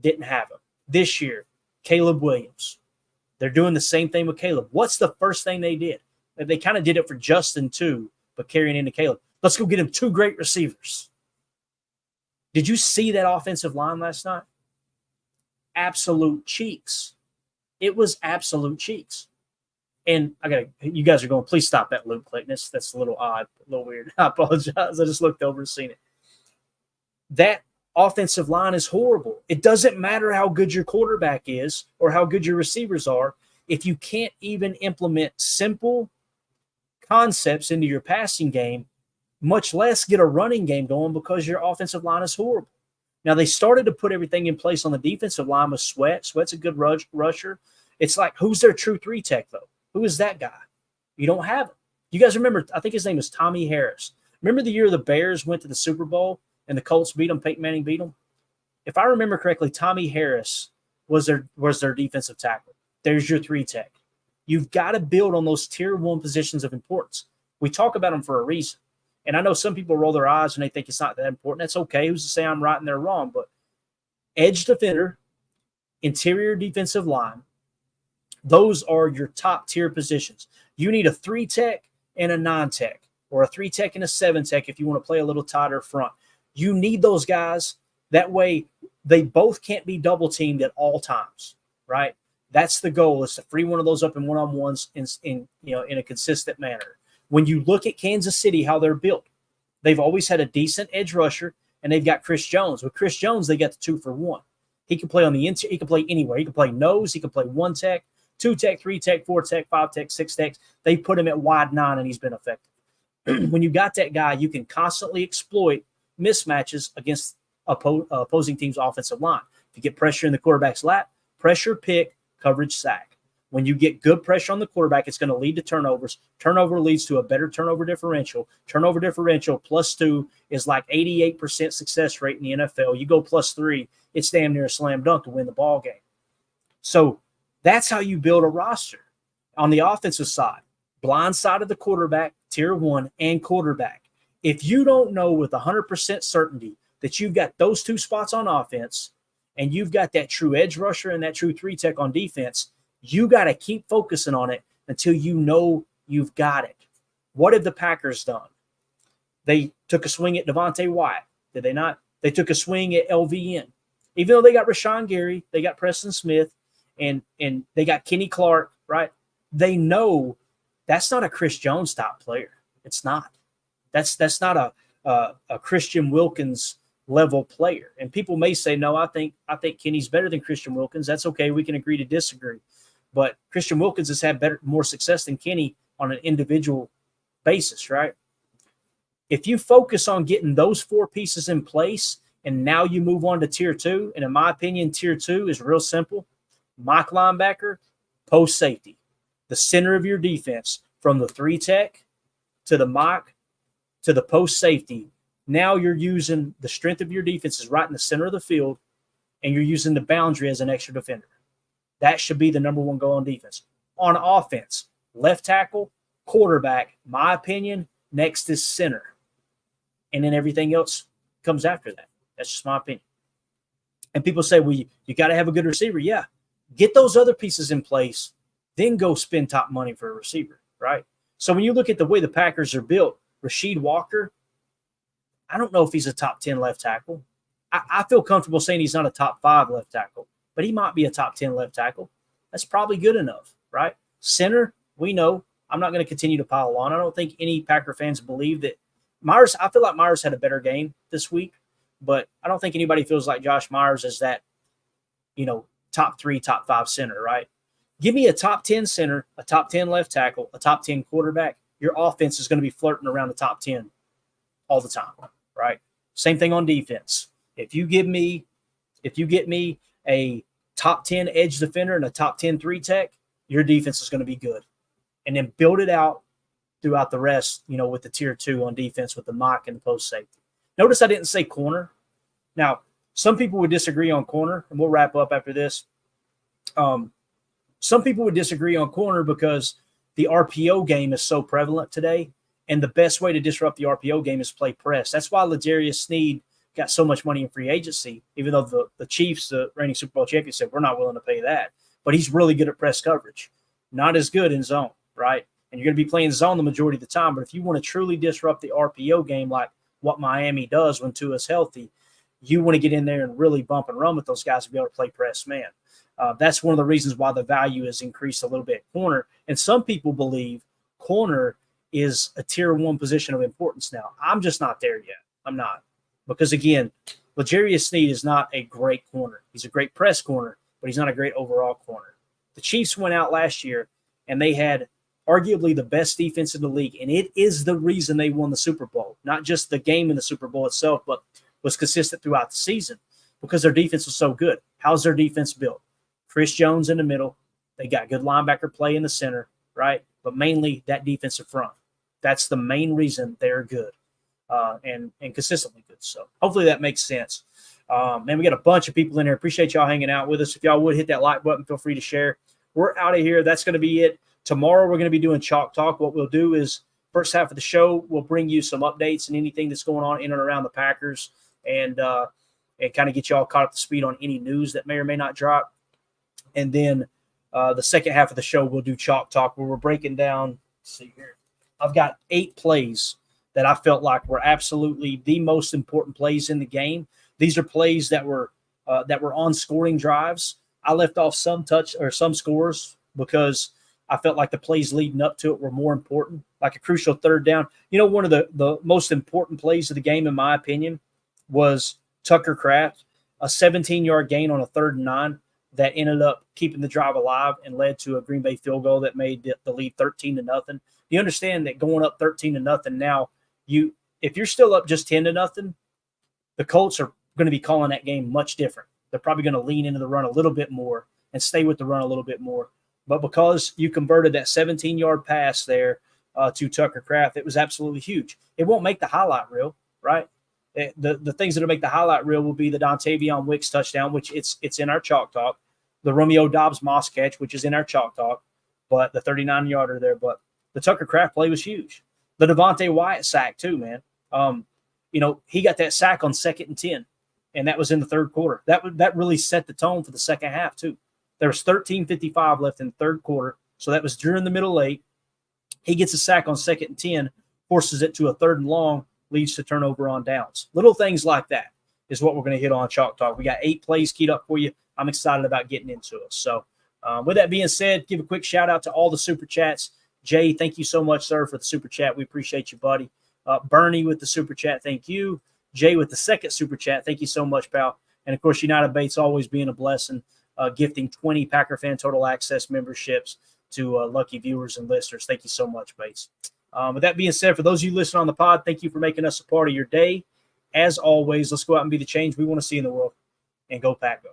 didn't have him. This year, Caleb Williams. They're doing the same thing with Caleb. What's the first thing they did? They kind of did it for Justin too, but carrying into Caleb. Let's go get him two great receivers. Did you see that offensive line last night? Absolute cheeks. It was absolute cheeks. And you guys are going, please stop that loop, Clayton. That's a little odd, a little weird. I apologize. I just looked over and seen it. That offensive line is horrible. It doesn't matter how good your quarterback is or how good your receivers are. If you can't even implement simple concepts into your passing game, much less get a running game going because your offensive line is horrible. Now, they started to put everything in place on the defensive line with Sweat. Sweat's a good rusher. It's like, who's their true three tech, though? Who is that guy? You don't have him. You guys remember, I think his name is Tommy Harris. Remember the year the Bears went to the Super Bowl and the Colts beat them, Peyton Manning beat them? If I remember correctly, Tommy Harris was their defensive tackle. There's your three tech. You've got to build on those tier one positions of importance. We talk about them for a reason. And I know some people roll their eyes and they think it's not that important. That's okay. Who's to say I'm right and they're wrong? But edge defender, interior defensive line, those are your top tier positions. You need a 3-tech and a 9-tech, or a 3-tech and a 7-tech if you want to play a little tighter front. You need those guys. That way they both can't be double teamed at all times, right? That's the goal, is to free one of those up in one-on-ones in a consistent manner. When you look at Kansas City, how they're built, they've always had a decent edge rusher, and they've got Chris Jones. With Chris Jones, they got the 2-for-1. He can play on the inside. He can play anywhere. He can play nose. He can play 1-tech, 2-tech, 3-tech, 4-tech, 5-tech, 6-techs. They put him at wide 9, and he's been effective. When you got that guy, you can constantly exploit mismatches against opposing team's offensive line. If you get pressure in the quarterback's lap, pressure, pick, coverage, sack. When you get good pressure on the quarterback, it's going to lead to turnovers. Turnover leads to a better turnover differential. Turnover differential +2 is like 88% success rate in the NFL. You go +3, it's damn near a slam dunk to win the ball game. So that's how you build a roster. On the offensive side, blind side of the quarterback, tier 1, and quarterback. If you don't know with 100% certainty that you've got those two spots on offense and you've got that true edge rusher and that true 3-tech on defense, you got to keep focusing on it until you know you've got it. What have the Packers done? They took a swing at Devontae Wyatt. Did they not? They took a swing at LVN. Even though they got Rashawn Gary, they got Preston Smith, and they got Kenny Clark, right? They know that's not a Chris Jones type player. It's not. That's not a Christian Wilkins level player. And people may say, no, I think Kenny's better than Christian Wilkins. That's okay. We can agree to disagree. But Christian Wilkins has had more success than Kenny on an individual basis, right? If you focus on getting those 4 pieces in place and now you move on to tier 2, and in my opinion, tier 2 is real simple. Mock linebacker, post safety, the center of your defense, from the 3-tech to the mock to the post safety. Now you're using the strength of your defense is right in the center of the field, and you're using the boundary as an extra defender. That should be the number one goal on defense. On offense, left tackle, quarterback, my opinion, next is center. And then everything else comes after that. That's just my opinion. And people say, well, you got to have a good receiver. Yeah. Get those other pieces in place, then go spend top money for a receiver, right? So when you look at the way the Packers are built, Rasheed Walker, I don't know if he's a top 10 left tackle. I feel comfortable saying he's not a top 5 left tackle, but he might be a top 10 left tackle. That's probably good enough, right? Center, we know. I'm not going to continue to pile on. I don't think any Packer fans believe that Myers. I feel like Myers had a better game this week, but I don't think anybody feels like Josh Myers is that, top 3, top 5 center, right? Give me a top 10 center, a top 10 left tackle, a top 10 quarterback. Your offense is going to be flirting around the top 10 all the time, right? Same thing on defense. If you get me a top 10 edge defender and a top 10 3-tech, your defense is going to be good. And then build it out throughout the rest, with the tier 2 on defense with the mock and the post safety. Notice I didn't say corner. Now, some people would disagree on corner, and we'll wrap up after this. Some people would disagree on corner because the RPO game is so prevalent today, and the best way to disrupt the RPO game is play press. That's why L'Jarius Sneed got so much money in free agency, even though the Chiefs, the reigning Super Bowl champions, said we're not willing to pay that. But he's really good at press coverage, not as good in zone, right? And you're going to be playing zone the majority of the time. But if you want to truly disrupt the RPO game like what Miami does when Tua's healthy, you want to get in there and really bump and run with those guys to be able to play press man. That's one of the reasons why the value has increased a little bit. Corner, and some people believe corner is a tier 1 position of importance now. I'm just not there yet. I'm not. Because, again, L'Jarius Sneed is not a great corner. He's a great press corner, but he's not a great overall corner. The Chiefs went out last year, and they had arguably the best defense in the league, and it is the reason they won the Super Bowl. Not just the game in the Super Bowl itself, but was consistent throughout the season because their defense was so good. How's their defense built? Chris Jones in the middle. They got good linebacker play in the center, right? But mainly that defensive front. That's the main reason they're good. And consistently good. So hopefully that makes sense. Man, we got a bunch of people in here. Appreciate y'all hanging out with us. If y'all would hit that like button, feel free to share. We're out of here. That's going to be it. Tomorrow we're going to be doing Chalk Talk. What we'll do is first half of the show, we'll bring you some updates and anything that's going on in and around the Packers and kind of get y'all caught up to speed on any news that may or may not drop. And then the second half of the show, we'll do Chalk Talk where we're breaking down. Let's see here. I've got 8 plays that I felt like were absolutely the most important plays in the game. These are plays that were on scoring drives. I left off some scores because I felt like the plays leading up to it were more important, like a crucial third down. One of the most important plays of the game, in my opinion, was Tucker Kraft, a 17-yard gain on a 3rd and 9 that ended up keeping the drive alive and led to a Green Bay field goal that made the lead 13-0. You understand that going up 13-0 now, if you're still up just 10-0, the Colts are going to be calling that game much different. They're probably going to lean into the run a little bit more and stay with the run a little bit more. But because you converted that 17-yard pass there to Tucker Kraft, it was absolutely huge. It won't make the highlight reel, right? The things that will make the highlight reel will be the Dontavion Wicks touchdown, which it's in our Chalk Talk, the Romeo Doubs-Moss catch, which is in our Chalk Talk, but the 39-yarder there. But the Tucker Kraft play was huge. The Devontae Wyatt sack too, man. He got that sack on 2nd and 10, and that was in the 3rd quarter. That really set the tone for the second half too. There was 13:55 left in the 3rd quarter, so that was during the middle 8. He gets a sack on 2nd and 10, forces it to a 3rd and long, leads to turnover on downs. Little things like that is what we're going to hit on Chalk Talk. We got 8 plays keyed up for you. I'm excited about getting into it. So with that being said, give a quick shout out to all the super chats. Jay, thank you so much, sir, for the super chat. We appreciate you, buddy. Bernie with the super chat, thank you. Jay with the 2nd super chat, thank you so much, pal. And, of course, United Bates always being a blessing, gifting 20 Packer Fan Total Access memberships to lucky viewers and listeners. Thank you so much, Bates. With that being said, for those of you listening on the pod, thank you for making us a part of your day. As always, let's go out and be the change we want to see in the world. And go Pack Go.